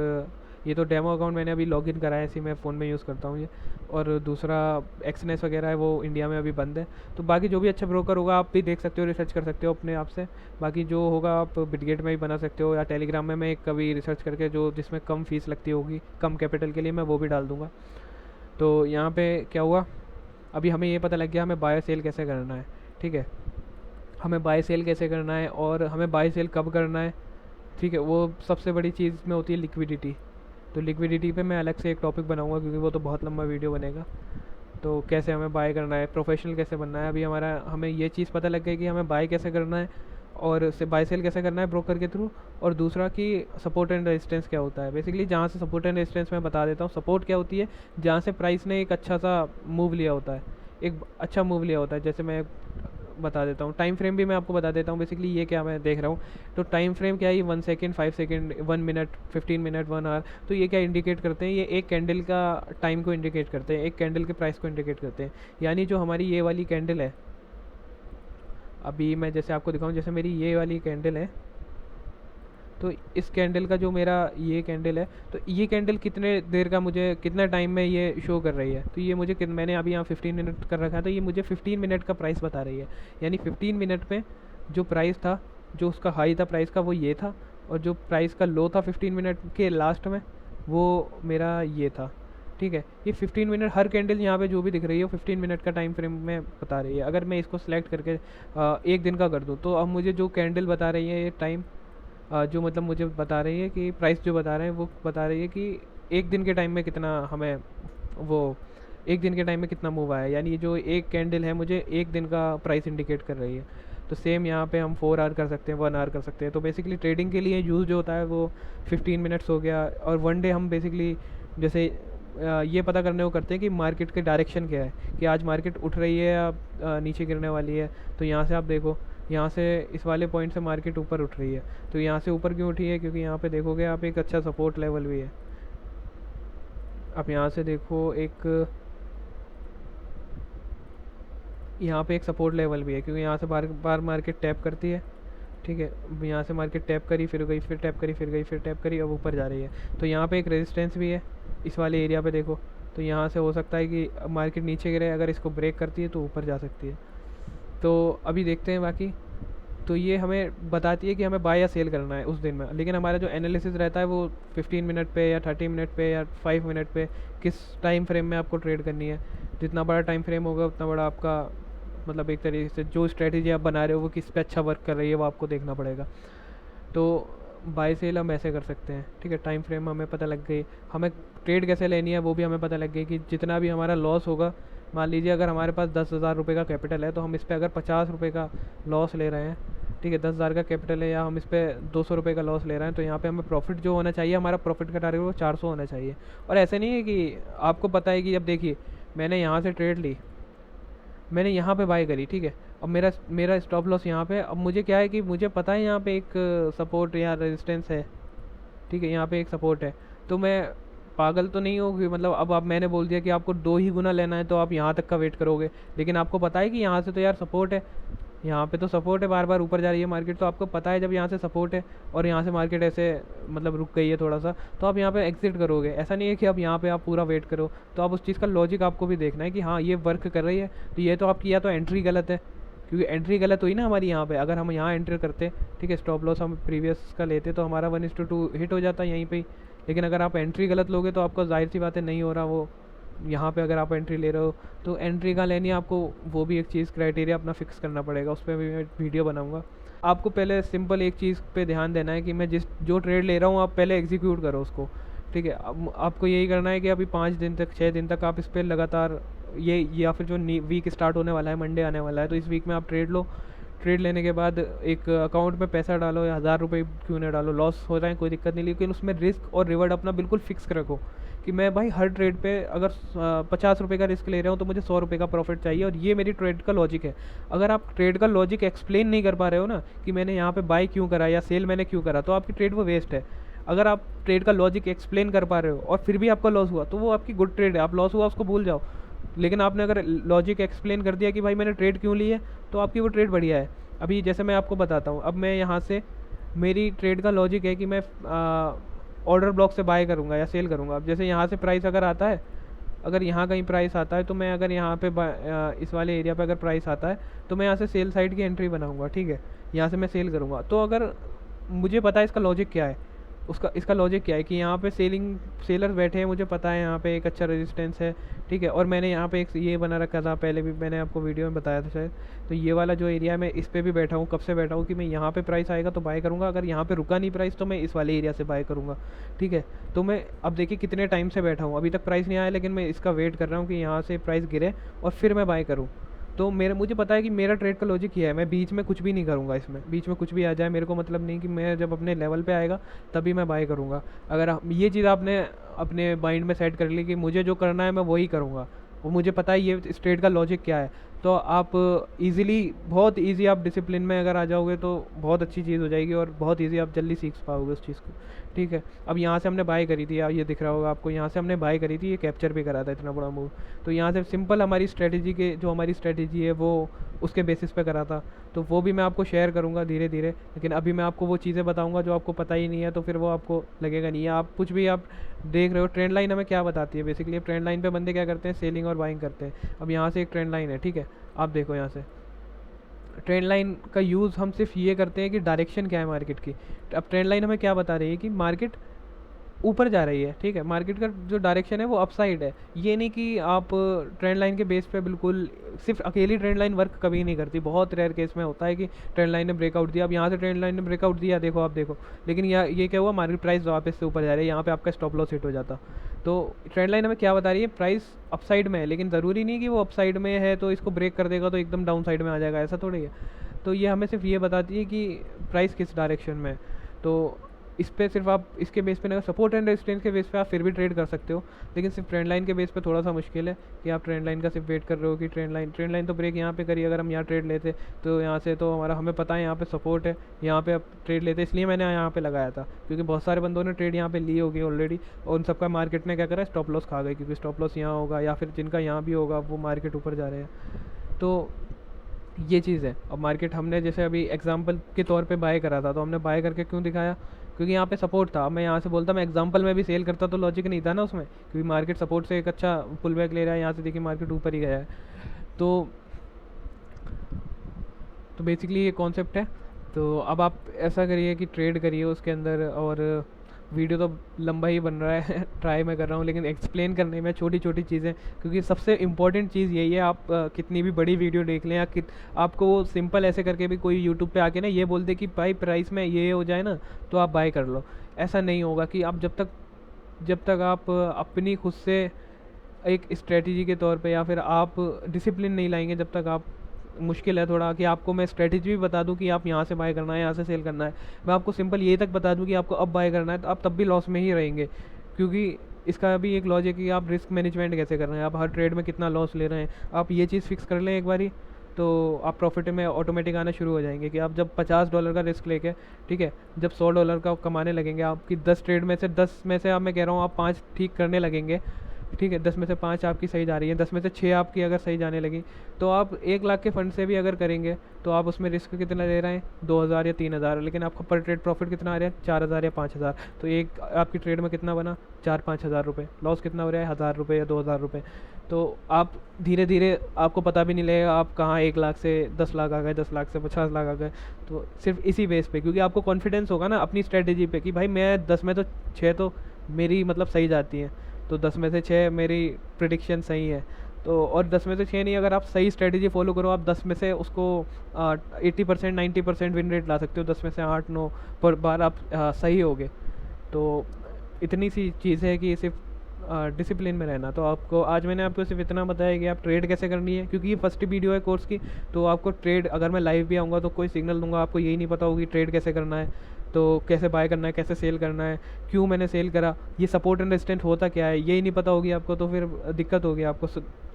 ये तो डेमो अकाउंट मैंने अभी लॉगिन कराया है, इसी मैं फ़ोन में यूज़ करता हूँ ये। और दूसरा एक्सनेस वगैरह है, वो इंडिया में अभी बंद है। तो बाकी जो भी अच्छा ब्रोकर होगा आप भी देख सकते हो, रिसर्च कर सकते हो अपने आप से। बाकी जो होगा आप बिटगेट में भी बना सकते हो, या टेलीग्राम में मैं कभी रिसर्च करके जो जिसमें कम फीस लगती होगी कम कैपिटल के लिए, मैं वो भी डाल दूँगा। तो यहाँ पे क्या हुआ, अभी हमें ये पता लग गया हमें बाय सेल कैसे करना है, ठीक है। हमें बाय सेल कैसे करना है और हमें बाय सेल कब करना है, ठीक है। वो सबसे बड़ी चीज़ में होती है लिक्विडिटी। तो लिक्विडिटी पे मैं अलग से एक टॉपिक बनाऊंगा, क्योंकि वो तो बहुत लंबा वीडियो बनेगा। तो कैसे हमें बाय करना है, प्रोफेशनल कैसे बनना है, अभी हमें ये चीज़ पता लग गई कि हमें बाय कैसे करना है और से बाय सेल कैसे करना है ब्रोकर के थ्रू। और दूसरा कि सपोर्ट एंड रेजिस्टेंस क्या होता है। बेसिकली जहाँ से सपोर्ट एंड रेजिस्टेंस मैं बता देता हूँ। सपोर्ट क्या होती है, जहाँ से प्राइस ने एक अच्छा सा मूव लिया होता है, एक अच्छा मूव लिया होता है। जैसे मैं बता देता हूँ, टाइम फ्रेम भी मैं आपको बता देता हूँ। बेसिकली ये क्या मैं देख रहा हूँ, तो टाइम फ्रेम क्या है, 1 second, 5 second, 1 minute, 15 minute, 1 hour. तो ये क्या इंडिकेट करते हैं, ये एक कैंडल का टाइम को इंडिकेट करते हैं, एक कैंडल के प्राइस को इंडिकेट करते हैं। यानी जो हमारी ये वाली कैंडल है, अभी मैं जैसे आपको दिखाऊं, जैसे मेरी ये वाली कैंडल है, तो इस कैंडल का जो मेरा ये कैंडल है, तो ये कैंडल कितने देर का मुझे कितने टाइम में ये शो कर रही है। तो ये मुझे मैंने अभी यहाँ 15 मिनट कर रखा है, तो ये मुझे 15 मिनट का प्राइस बता रही है। यानी 15 मिनट में जो प्राइस था, जो उसका हाई था प्राइस का, वो ये था। और जो प्राइस का लो था 15 मिनट के लास्ट में, वो मेरा ये था, ठीक है। ये 15 मिनट, हर कैंडल यहाँ पे जो भी दिख रही है वो 15 मिनट का टाइम फ्रेम में बता रही है। अगर मैं इसको सिलेक्ट करके एक दिन का कर दूँ, तो अब मुझे जो कैंडल बता रही है ये टाइम, जो मतलब मुझे बता रही है कि प्राइस जो बता रहे हैं वो बता रही है कि एक दिन के टाइम में कितना हमें वो एक दिन के टाइम में कितना मूव आया। यानी ये जो एक कैंडल है मुझे एक दिन का प्राइस इंडिकेट कर रही है। तो सेम यहाँ पे हम 4 आवर कर सकते हैं, 1 आवर कर सकते हैं। तो बेसिकली ट्रेडिंग के लिए यूज़ जो होता है वो 15 मिनट्स हो गया। और 1 डे हम बेसिकली जैसे ये पता करने को करते हैं कि मार्केट के डायरेक्शन क्या है, कि आज मार्केट उठ रही है या नीचे गिरने वाली है। तो यहाँ से आप देखो, यहाँ से इस वाले पॉइंट से मार्केट ऊपर उठ रही है। तो यहाँ से ऊपर क्यों उठी है, क्योंकि यहाँ पे देखोगे आप एक अच्छा सपोर्ट लेवल भी है। आप यहाँ से देखो, यहाँ पे एक सपोर्ट लेवल भी है, क्योंकि यहाँ से बार बार मार्केट टैप करती है, ठीक है। यहाँ से मार्केट टैप करी, फिर गई, फिर टैप करी, फिर गई, फिर टैप करी, अब ऊपर जा रही है। तो यहाँ पे एक रेजिस्टेंस भी है इस वाले एरिया पे देखो। तो यहाँ से हो सकता है कि मार्केट नीचे गिरे, अगर इसको ब्रेक करती है तो ऊपर जा सकती है। तो अभी देखते हैं बाकी। तो ये हमें बताती है कि हमें बाय या सेल करना है उस दिन में। लेकिन हमारा जो एनालिसिस रहता है वो 15 मिनट पे या 30 मिनट पे या 5 मिनट पे, किस टाइम फ्रेम में आपको ट्रेड करनी है। जितना बड़ा टाइम फ्रेम होगा उतना बड़ा आपका मतलब एक तरीके से जो स्ट्रेटजी आप बना रहे हो वो किस पे अच्छा वर्क कर रही है वो आपको देखना पड़ेगा। तो बाय सेल हम ऐसे कर सकते हैं, ठीक है। टाइम फ्रेम हमें पता लग गई, हमें ट्रेड कैसे लेनी है वो भी हमें पता लग गई, कि जितना भी हमारा लॉस होगा, मान लीजिए अगर हमारे पास 10,000 रुपये का कैपिटल है, तो हम इस पर अगर 50 रुपये का लॉस ले रहे हैं, ठीक है, 10,000 का कैपिटल है, या हम इस पर 200 रुपये का लॉस ले रहे हैं, तो यहाँ पे हमें प्रॉफिट जो होना चाहिए, हमारा प्रॉफिट का टारगेट वो 400 होना चाहिए। और ऐसे नहीं है कि आपको पता है कि अब देखिए मैंने यहाँ से ट्रेड ली, मैंने यहाँ पे बाय करी, ठीक है। अब मेरा मेरा स्टॉप लॉस यहाँ पे, अब मुझे क्या है कि मुझे पता है यहाँ पे एक सपोर्ट या रेजिस्टेंस है, ठीक है, यहाँ पे एक सपोर्ट है। तो मैं पागल तो नहीं हूँ कि मतलब अब आप मैंने बोल दिया कि आपको 2 ही गुना लेना है तो आप यहाँ तक का वेट करोगे, लेकिन आपको पता है कि यहाँ से तो यार सपोर्ट है, यहाँ पे तो सपोर्ट है, बार बार ऊपर जा रही है मार्केट, तो आपको पता है जब यहाँ से सपोर्ट है और यहाँ से मार्केट ऐसे मतलब रुक गई है थोड़ा सा, तो आप यहाँ पे एग्जिट करोगे। ऐसा नहीं है कि आप यहाँ पे आप पूरा वेट करो, तो आप उस चीज़ का लॉजिक आपको भी देखना है कि हाँ ये वर्क कर रही है, तो ये तो आपकी या तो एंट्री गलत है, क्योंकि एंट्री गलत हुई ना हमारी यहाँ पे। अगर हम यहाँ एंटर करते, ठीक है, स्टॉप लॉस हम प्रीवियस का लेते तो हमारा 1:2 हिट हो जाता यहीं पे ही। लेकिन अगर आप एंट्री गलत लोगे तो आपको जाहिर सी बात है नहीं हो रहा वो। यहाँ पे अगर आप एंट्री ले रहे हो तो एंट्री कहाँ लेनी है आपको, वो भी एक चीज़ क्राइटेरिया अपना फिक्स करना पड़ेगा, उस पर भी मैं वीडियो बनाऊँगा। आपको पहले सिंपल एक चीज़ पे ध्यान देना है कि मैं जो ट्रेड ले रहा हूँ आप पहले एग्जीक्यूट करो उसको, ठीक है। अब आपको यही करना है कि अभी 5 दिन तक 6 दिन तक आप इस पर लगातार ये या फिर जो वीक स्टार्ट होने वाला है, मंडे आने वाला है, तो इस वीक में आप ट्रेड लो। ट्रेड लेने के बाद एक अकाउंट में पैसा डालो, या 1000 रुपये क्यों ना डालो, लॉस हो रहा है कोई दिक्कत नहीं, लेकिन उसमें रिस्क और रिवॉर्ड अपना बिल्कुल फिक्स रखो कि मैं भाई हर ट्रेड पे अगर 50 रुपये का रिस्क ले रहा हूँ तो मुझे 100 रुपये का प्रॉफिट चाहिए, और ये मेरी ट्रेड का लॉजिक है। अगर आप ट्रेड का लॉजिक एक्सप्लेन नहीं कर पा रहे हो ना कि मैंने यहाँ पे बाय क्यों करा या सेल मैंने क्यों करा, तो आपकी ट्रेड वो वेस्ट है। अगर आप ट्रेड का लॉजिक एक्सप्लेन कर पा रहे हो और फिर भी आपका लॉस हुआ तो वो आपकी गुड ट्रेड है, आप लॉस हुआ उसको भूल जाओ। लेकिन आपने अगर लॉजिक एक्सप्लेन कर दिया कि भाई मैंने ट्रेड क्यों ली है, तो आपकी वो ट्रेड बढ़िया है। अभी जैसे मैं आपको बताता हूँ, अब मैं यहाँ से मेरी ट्रेड का लॉजिक है कि मैं ऑर्डर ब्लॉक से बाय करूँगा या सेल करूँगा। अब जैसे यहाँ से प्राइस अगर आता है, अगर यहाँ कहीं प्राइस आता है तो मैं अगर यहाँ पे इस वाले एरिया पे अगर प्राइस आता है तो मैं यहाँ से सेल साइड की एंट्री बनाऊँगा, ठीक है, यहाँ से मैं सेल करूँगा। तो अगर मुझे पता है इसका लॉजिक क्या है, इसका लॉजिक क्या है कि यहाँ पे सेलर्स बैठे हैं, मुझे पता है यहाँ पे एक अच्छा रेजिस्टेंस है, ठीक है, और मैंने यहाँ पे एक ये बना रखा था, पहले भी मैंने आपको वीडियो में बताया था शायद। तो ये वाला जो एरिया है मैं इस पर भी बैठा हूँ, कब से बैठा हूँ कि मैं यहाँ पे प्राइस आएगा तो बाय करूँगा, अगर यहाँ पे रुका नहीं प्राइस तो मैं इस वाले एरिया से बाय करूँगा, ठीक है। तो मैं अब देखिए कितने टाइम से बैठा हूँ, अभी तक प्राइस नहीं आया, लेकिन मैं इसका वेट कर रहा हूँ कि यहाँ से प्राइस गिरे और फिर मैं बाय करूँ। तो मुझे पता है कि मेरा ट्रेड का लॉजिक ये है, मैं बीच में कुछ भी नहीं करूँगा, इसमें बीच में कुछ भी आ जाए मेरे को मतलब नहीं, कि मैं जब अपने लेवल पे आएगा तभी मैं बाय करूँगा। अगर ये चीज़ आपने अपने माइंड में सेट कर ली कि मुझे जो करना है मैं वही करूँगा, वो मुझे पता है ये इस ट्रेड का लॉजिक क्या है, तो आप इजीली, बहुत इजी आप डिसिप्लिन में अगर आ जाओगे तो बहुत अच्छी चीज़ हो जाएगी और बहुत इजी आप जल्दी सीख पाओगे उस चीज़ को, ठीक है। अब यहाँ से हमने बाय करी थी, ये दिख रहा होगा आपको, यहाँ से हमने बाय करी थी, ये कैप्चर भी करा था इतना बड़ा मूव। तो यहाँ से सिंपल हमारी स्ट्रेटजी के जो हमारी स्ट्रेटजी है वो उसके बेसिस पे करा था, तो वो भी मैं आपको शेयर करूँगा धीरे धीरे। लेकिन अभी मैं आपको वो चीज़ें बताऊँगा जो आपको पता ही नहीं है, तो फिर वो आपको लगेगा नहीं है। आप कुछ भी आप देख रहे हो, ट्रेंड लाइन हमें क्या बताती है बेसिकली, ट्रेंड लाइन पे बंदे क्या करते हैं, सेलिंग और बाइंग करते हैं। अब यहाँ से एक ट्रेंड लाइन है, ठीक है, आप देखो यहाँ से ट्रेंड लाइन का यूज़ हम सिर्फ ये करते हैं कि डायरेक्शन क्या है मार्केट की। अब ट्रेंड लाइन हमें क्या बता रही है कि मार्केट ऊपर जा रही है, ठीक है, मार्केट का जो डायरेक्शन है वो अपसाइड है। ये नहीं कि आप ट्रेंड लाइन के बेस पे बिल्कुल सिर्फ अकेली ट्रेंड लाइन वर्क कभी नहीं करती, बहुत रेयर केस में होता है कि ट्रेंड लाइन ने ब्रेकआउट दिया। अब यहाँ से ट्रेंड लाइन ने ब्रेकआउट दिया, देखो आप देखो, लेकिन ये क्या हुआ, मार्केट प्राइस वापस से ऊपर जा रही है, यहाँ पे आपका स्टॉप लॉस हिट हो जाता। तो ट्रेंड लाइन हमें क्या बता रही है, प्राइस अपसाइड में है, लेकिन ज़रूरी नहीं कि वो अपसाइड में है तो इसको ब्रेक कर देगा तो एकदम डाउन साइड में आ जाएगा, ऐसा थोड़ी है। तो ये हमें सिर्फ ये बताती है कि प्राइस किस डायरेक्शन में है। तो इस पर सिर्फ आप इसके बेस पे ना, सपोर्ट एंड रेजिस्टेंस के बेस पे आप फिर भी ट्रेड कर सकते हो, लेकिन सिर्फ ट्रेंड लाइन के बेस पे थोड़ा सा मुश्किल है कि आप ट्रेंड लाइन का सिर्फ वेट कर रहे हो कि ट्रेंड लाइन तो ब्रेक यहाँ पे करिए। अगर हम यहाँ ट्रेड लेते तो यहाँ से तो हमें पता है यहाँ पे सपोर्ट है, यहाँ पे आप ट्रेड लेते, इसलिए मैंने यहाँ पे लगाया था, क्योंकि बहुत सारे बंदों ने ट्रेड यहाँ पे ली होगी ऑलरेडी, और उन सबका मार्केट ने क्या करा, स्टॉप लॉस खा गए, क्योंकि स्टॉप लॉस यहाँ होगा या फिर जिनका यहाँ भी होगा वो मार्केट ऊपर जा रहे हैं। तो ये चीज़ है। अब मार्केट हमने जैसे अभी एग्जांपल के तौर पे बाय करा था, तो हमने बाय करके क्यों दिखाया, क्योंकि यहाँ पे सपोर्ट था। मैं यहाँ से बोलता, मैं एग्जांपल में भी सेल करता तो लॉजिक नहीं था ना उसमें, क्योंकि मार्केट सपोर्ट से एक अच्छा पुल बैक ले रहा है, यहाँ से देखिए मार्केट ऊपर ही गया है। तो बेसिकली ये कॉन्सेप्ट है। तो अब आप ऐसा करिए कि ट्रेड करिए उसके अंदर, और वीडियो तो लंबा ही बन रहा है ट्राई मैं कर रहा हूँ, लेकिन एक्सप्लेन करने में छोटी छोटी चीज़ें, क्योंकि सबसे इम्पॉर्टेंट चीज़ यही है, आप कितनी भी बड़ी वीडियो देख लें या आपको वो सिंपल ऐसे करके भी कोई यूट्यूब पे आके ना ये बोल दे कि भाई प्राइस में ये हो जाए ना तो आप बाय कर लो, ऐसा नहीं होगा। कि आप जब तक आप अपनी खुद से एक स्ट्रेटजी के तौर पे या फिर आप डिसिप्लिन नहीं लाएंगे, जब तक आप, मुश्किल है थोड़ा कि आपको मैं स्ट्रेटजी भी बता दूं कि आप यहाँ से बाय करना है, यहाँ से सेल करना है, मैं आपको सिंपल ये तक बता दूं कि आपको अब बाय करना है, तो आप तब भी लॉस में ही रहेंगे, क्योंकि इसका भी एक लॉजिक है कि आप रिस्क मैनेजमेंट कैसे कर रहे हैं, आप हर ट्रेड में कितना लॉस ले रहे हैं। आप ये चीज़ फिक्स कर लें एक बारी, तो आप प्रॉफिट में ऑटोमेटिक आना शुरू हो जाएंगे। कि आप जब $50 का रिस्क लेके, ठीक है, जब $100 का कमाने लगेंगे, आपकी 10 ट्रेड में से 10 में से आप, मैं कह रहा हूँ आप 5 ठीक करने लगेंगे, ठीक है, 10 में से 5 आपकी सही जा रही है, 10 में से 6 आपकी अगर सही जाने लगी, तो आप 1 लाख के फंड से भी अगर करेंगे तो आप उसमें रिस्क कितना ले रहे हैं, 2,000 या 3,000, लेकिन आपका पर ट्रेड प्रॉफिट कितना आ रहा है, 4,000 या 5,000। तो एक आपकी ट्रेड में कितना बना, 4-5 हज़ार रुपये। लॉस कितना हो रहा है, 1,000 रुपये या 2,000 रुपये। तो आप धीरे धीरे, आपको पता भी नहीं लगेगा आप कहाँ 1 लाख से 10 लाख आ गए, 10 लाख से 50 लाख आ गए। तो सिर्फ इसी बेस पे, क्योंकि आपको कॉन्फिडेंस होगा ना अपनी स्ट्रेटेजी पे कि भाई मैं 10 में तो 6 तो मेरी मतलब सही जाती हैं, तो 10 में से 6 मेरी प्रिडिक्शन सही है। तो और 10 में से 6 नहीं, अगर आप सही स्ट्रेटेजी फॉलो करो, आप 10 में से उसको 80% 90% विन रेट ला सकते हो, 10 में से 8-9 पर बार आप सही होगे। तो इतनी सी चीज़ है कि सिर्फ डिसिप्लिन में रहना। तो आपको आज मैंने आपको सिर्फ इतना बताया कि आप ट्रेड कैसे करनी है, क्योंकि ये फर्स्ट वीडियो है कोर्स की। तो आपको ट्रेड, अगर मैं लाइव भी आऊँगा तो कोई सिग्नल दूंगा, आपको यही नहीं पता होगी ट्रेड कैसे करना है, तो कैसे बाय करना है, कैसे सेल करना है, क्यों मैंने सेल करा, ये सपोर्ट एंड रेजिस्टेंस होता क्या है, यही नहीं पता होगी आपको, तो फिर दिक्कत होगी आपको,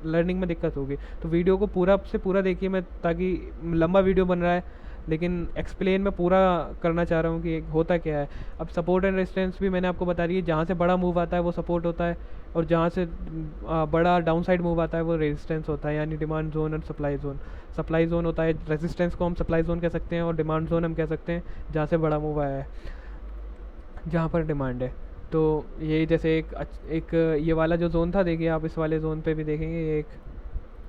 लर्निंग में दिक्कत होगी। तो वीडियो को पूरा से पूरा देखिए, मैं ताकि लंबा वीडियो बन रहा है लेकिन एक्सप्लेन मैं पूरा करना चाह रहा हूँ कि होता क्या है। अब सपोर्ट एंड रेजिस्टेंस भी मैंने आपको बता दी है, जहाँ से बड़ा मूव आता है वो सपोर्ट होता है, और जहाँ से बड़ा डाउन साइड मूव आता है वो रेजिस्टेंस होता है, यानी डिमांड जोन और सप्लाई जोन। सप्लाई जोन होता है, रेजिस्टेंस को हम सप्लाई जोन कह सकते हैं, और डिमांड जोन हम कह सकते हैं जहाँ से बड़ा मूव आया है, जहाँ पर डिमांड है। तो यही जैसे एक ये वाला जो जोन था, देखिए आप इस वाले जोन पे भी देखेंगे, ये एक,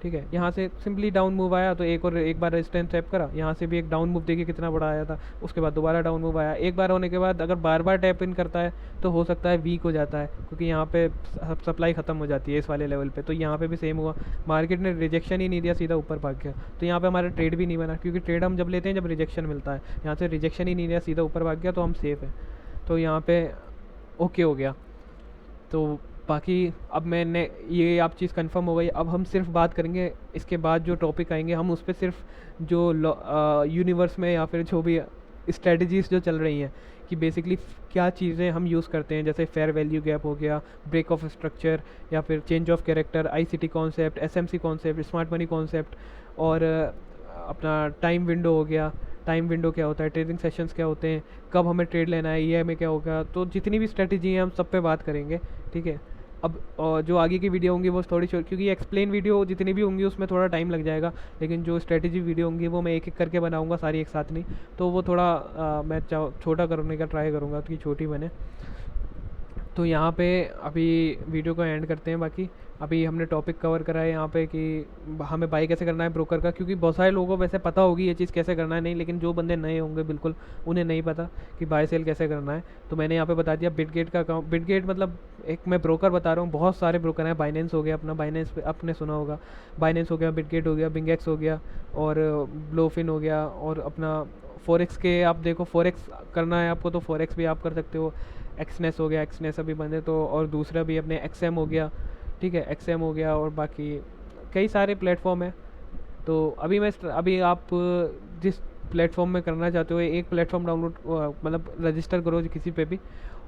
ठीक है, यहाँ से सिंपली डाउन मूव आया, तो एक बार रेजिस्टेंस टैप करा, यहाँ से भी एक डाउन मूव देखिए कितना बड़ा आया था, उसके बाद दोबारा डाउन मूव आया। एक बार होने के बाद अगर बार बार टैप इन करता है तो हो सकता है वीक हो जाता है, क्योंकि यहाँ पे सप्लाई ख़त्म हो जाती है इस वाले लेवल पे। तो यहाँ पे भी सेम हुआ, मार्केट ने रिजेक्शन ही नहीं दिया, सीधा ऊपर भाग गया, तो यहाँ पे हमारा ट्रेड भी नहीं बना, क्योंकि ट्रेड हम जब लेते हैं जब रिजेक्शन मिलता है, यहाँ से रिजेक्शन ही नहीं दिया, सीधा ऊपर भाग गया, तो हम सेफ़ हैं। तो यहाँ पे ओके हो गया। तो बाकी अब मैंने ये आप चीज़ कंफर्म हो गई। अब हम सिर्फ बात करेंगे, इसके बाद जो टॉपिक आएंगे हम उस पर सिर्फ जो यूनिवर्स में या फिर जो भी स्ट्रेटजीज जो चल रही हैं कि बेसिकली क्या चीज़ें हम यूज़ करते हैं, जैसे फेयर वैल्यू गैप हो गया, ब्रेक ऑफ स्ट्रक्चर, या फिर change of character, ICT concept, SMC concept, smart money concept, और अपना टाइम विंडो हो गया। टाइम विंडो क्या होता है, ट्रेडिंग सेशंस क्या होते हैं, कब हमें ट्रेड लेना है, ईएमए क्या होगा। तो जितनी भी स्ट्रेटजी है हम सब पे बात करेंगे, ठीक है। अब जो आगे की वीडियो होंगी वो थोड़ी क्योंकि एक्सप्लेन वीडियो जितनी भी होंगी उसमें थोड़ा टाइम लग जाएगा, लेकिन जो स्ट्रेटजी वीडियो होंगी वो मैं एक एक करके बनाऊंगा, सारी एक साथ नहीं। तो वो थोड़ा मैं छोटा करने का ट्राई करूँगा कि छोटी बने। तो यहाँ पे अभी वीडियो को एंड करते हैं। बाकी अभी हमने टॉपिक कवर करा है यहाँ पे कि हमें बाई कैसे करना है ब्रोकर का, क्योंकि बहुत सारे लोगों को वैसे पता होगी ये चीज़ कैसे करना है, नहीं, लेकिन जो बंदे नए होंगे बिल्कुल उन्हें नहीं पता कि बाय सेल कैसे करना है। तो मैंने यहाँ पे बता दिया। बिटगेट का अकाउंट, बिटगेट मतलब एक मैं ब्रोकर बता रहा हूँ, बहुत सारे ब्रोकर हैं। बाइनेंस हो गया अपना, बाइनेंस पे आपने सुना होगा, बाइनेंस हो गया, बिटगेट हो गया, बिंगेक्स हो गया, और ब्लोफिन हो गया, और अपना फॉरेक्स के आप देखो, फॉरेक्स करना है आपको तो फॉरेक्स भी आप कर सकते हो। एक्सनेस हो गया, एक्सनेस अभी बंद है, तो और दूसरा भी अपने एक्सएम हो गया, ठीक है, एक्सएम हो गया, और बाकी कई सारे प्लेटफॉर्म है। तो अभी आप जिस प्लेटफॉर्म में करना चाहते हो, एक प्लेटफॉर्म डाउनलोड मतलब रजिस्टर करो किसी पे भी,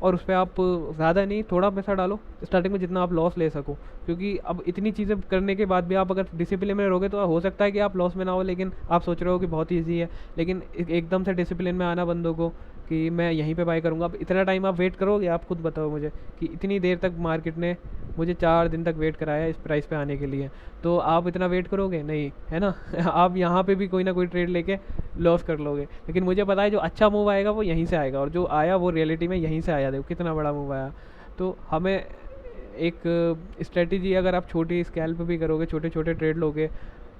और उस पर आप ज़्यादा नहीं थोड़ा पैसा डालो स्टार्टिंग में, जितना आप लॉस ले सको, क्योंकि अब इतनी चीज़ें करने के बाद भी आप अगर डिसिप्लिन में रहोगे तो हो सकता है कि आप लॉस में ना हो, लेकिन आप सोच रहे हो कि बहुत ईजी है, लेकिन एकदम से डिसिप्लिन में आना बंदों को कि मैं यहीं पे बाय करूँगा। अब इतना टाइम आप वेट करोगे, आप खुद बताओ मुझे कि इतनी देर तक मार्केट ने मुझे 4 दिन तक वेट कराया इस प्राइस पे आने के लिए, तो आप इतना वेट करोगे नहीं, है ना। आप यहाँ पे भी कोई ना कोई ट्रेड लेके लॉस कर लोगे, लेकिन मुझे पता है जो अच्छा मूव आएगा वो यहीं से आएगा, और जो आया वो रियलिटी में यहीं से आया। देखो कितना बड़ा मूव आया। तो हमें एक स्ट्रेटजी, अगर आप छोटी स्केल पे भी करोगे, छोटे छोटे ट्रेड लोगे,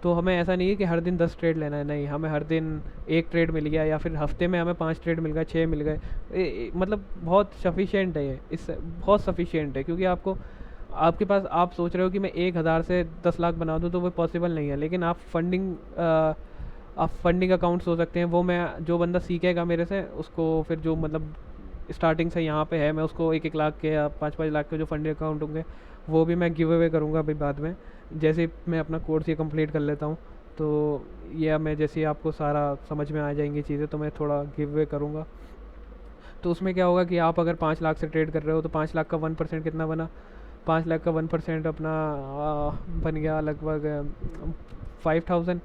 तो हमें ऐसा नहीं है कि हर दिन 10 ट्रेड लेना है, नहीं, हमें हर दिन 1 ट्रेड मिल गया, या फिर हफ्ते में हमें 5 ट्रेड मिल गए, 6 मिल गए, मतलब बहुत सफिशिएंट है ये, इस बहुत सफिशिएंट है। क्योंकि आपके पास, आप सोच रहे हो कि मैं 1,000 से 10 लाख बना दूँ, तो वो पॉसिबल नहीं है। लेकिन आप फंडिंग अकाउंट्स हो सकते हैं, वो मैं, जो बंदा सीखेगा मेरे से, उसको फिर जो मतलब स्टार्टिंग से यहाँ पे है, मैं उसको 1-1 लाख के या 5-5 लाख के जो फंडिंग अकाउंट होंगे वो भी मैं गिव अवे करूँगा अभी बाद में, जैसे मैं अपना कोर्स ये कंप्लीट कर लेता हूँ। तो ये मैं जैसे आपको सारा समझ में आ जाएंगी चीज़ें, तो मैं थोड़ा गिव अवे करूँगा। तो उसमें क्या होगा कि आप अगर 5 लाख से ट्रेड कर रहे हो, तो 5 लाख का 1% कितना बना, 5 लाख का 1% अपना बन गया लगभग 5,000,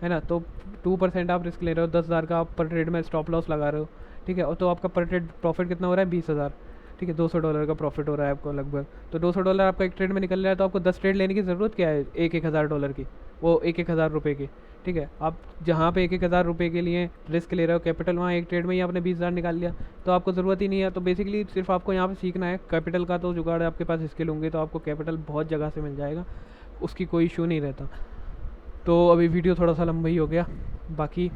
है ना। तो 2% आप रिस्क ले रहे हो, 10,000 का आप पर ट्रेड में स्टॉप लॉस लगा रहे हो, ठीक है। और तो आपका पर ट्रेड प्रॉफिट कितना हो रहा है, 20,000। ठीक है, $200 का प्रॉफिट हो रहा है आपको लगभग। तो $200 आपका एक ट्रेड में निकल रहा है, तो आपको 10 ट्रेड लेने की ज़रूरत क्या है एक एक हज़ार डॉलर की, वो एक एक हज़ार रुपये की। ठीक है, आप जहाँ पे एक एक हज़ार रुपये के लिए रिस्क ले रहे हो कैपिटल, वहाँ एक ट्रेड में ही आपने 20,000 निकाल लिया, तो आपको ज़रूरत ही नहीं है। तो बेसिकली सिर्फ आपको यहाँ पे सीखना है कैपिटल का, तो जुगाड़ आपके पास स्किल होंगे तो आपको कैपिटल बहुत जगह से मिल जाएगा, उसकी कोई इशू नहीं रहता। तो अभी वीडियो थोड़ा सा लंबा ही हो गया, बाकी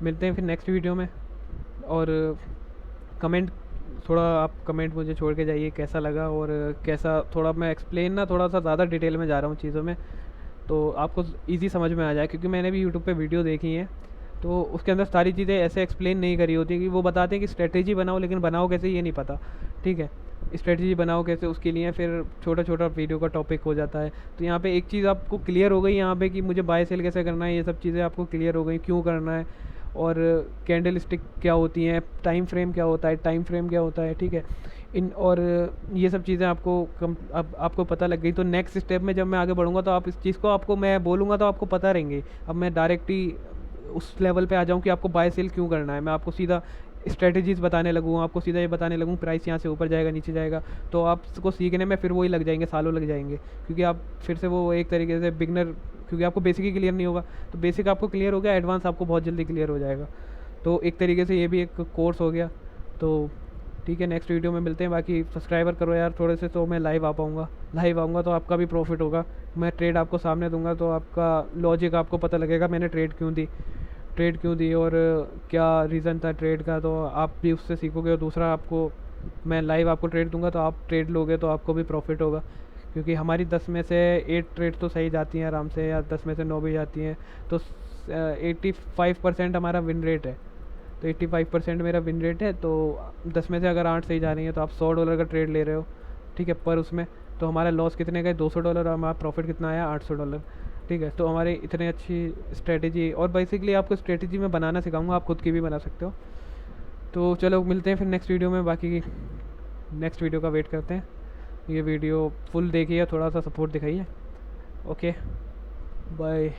मिलते हैं फिर नेक्स्ट वीडियो में। और कमेंट, थोड़ा आप कमेंट मुझे छोड़ के जाइए कैसा लगा, और कैसा, थोड़ा मैं एक्सप्लेन ना थोड़ा सा ज़्यादा डिटेल में जा रहा हूँ चीज़ों में, तो आपको इजी समझ में आ जाए, क्योंकि मैंने भी यूट्यूब पे वीडियो देखी है, तो उसके अंदर सारी चीज़ें ऐसे एक्सप्लेन नहीं करी होती कि वो बताते हैं कि स्ट्रेटेजी बनाओ, लेकिन बनाओ कैसे ये नहीं पता। ठीक है, स्ट्रेटजी बनाओ कैसे, उसके लिए फिर छोटा छोटा वीडियो का टॉपिक हो जाता है। तो यहाँ पे एक चीज़ आपको क्लियर हो गई यहाँ पे कि मुझे बाय सेल कैसे करना है, ये सब चीज़ें आपको क्लियर हो गई क्यों करना है, और कैंडल स्टिक क्या होती हैं, टाइम फ्रेम क्या होता है, टाइम फ्रेम क्या होता है। ठीक है, इन और ये सब चीज़ें आपको अब आपको पता लग गई। तो नेक्स्ट स्टेप में जब मैं आगे बढ़ूँगा तो आप इस चीज़ को, आपको मैं बोलूँगा तो आपको पता रहेंगे। अब मैं डायरेक्ट ही उस लेवल पे आ जाऊँ कि आपको बाय सेल क्यों करना है, मैं आपको सीधा स्ट्रेटजीज बताने लगूँ, आपको सीधा ये बताने लगूँ प्राइस यहाँ से ऊपर जाएगा नीचे जाएगा, तो आपको सीखने में फिर वही लग जाएंगे, सालों लग जाएंगे, क्योंकि आप फिर से वो एक तरीके से बिगनर, क्योंकि आपको बेसिक ही क्लियर नहीं होगा। तो बेसिक आपको क्लियर हो गया, एडवांस आपको बहुत जल्दी क्लियर हो जाएगा। तो एक तरीके से ये भी एक कोर्स हो गया। तो ठीक है, नेक्स्ट वीडियो में मिलते हैं। बाकी सब्सक्राइबर करो यार थोड़े से, तो मैं लाइव आ पाऊँगा, लाइव आऊँगा तो आपका भी प्रॉफिट होगा, मैं ट्रेड आपको सामने दूंगा, तो आपका लॉजिक आपको पता लगेगा मैंने ट्रेड क्यों दी और क्या रीज़न था ट्रेड का, तो आप भी उससे सीखोगे। और दूसरा, आपको मैं लाइव आपको ट्रेड दूंगा तो आप ट्रेड लोगे तो आपको भी प्रॉफिट होगा, क्योंकि हमारी 10 में से 8 ट्रेड तो सही जाती हैं आराम से, या 10 में से 9 भी जाती हैं। तो 85% हमारा विन रेट है, तो 85% मेरा विन रेट है। तो 10 में से अगर 8 सही जा रही है तो आप $100 का ट्रेड ले रहे हो, ठीक है, पर उसमें तो हमारा लॉस कितने का है, $200, हमारा प्रॉफिट कितना आया, $800। ठीक है, तो हमारे इतने अच्छी स्ट्रेटेजी, और बेसिकली आपको स्ट्रेटेजी मैं बनाना सिखाऊंगा, आप खुद की भी बना सकते हो। तो चलो मिलते हैं फिर नेक्स्ट वीडियो में, बाकी नेक्स्ट वीडियो का वेट करते हैं। ये वीडियो फुल देखिए, थोड़ा सा सपोर्ट दिखाइए। Okay, bye.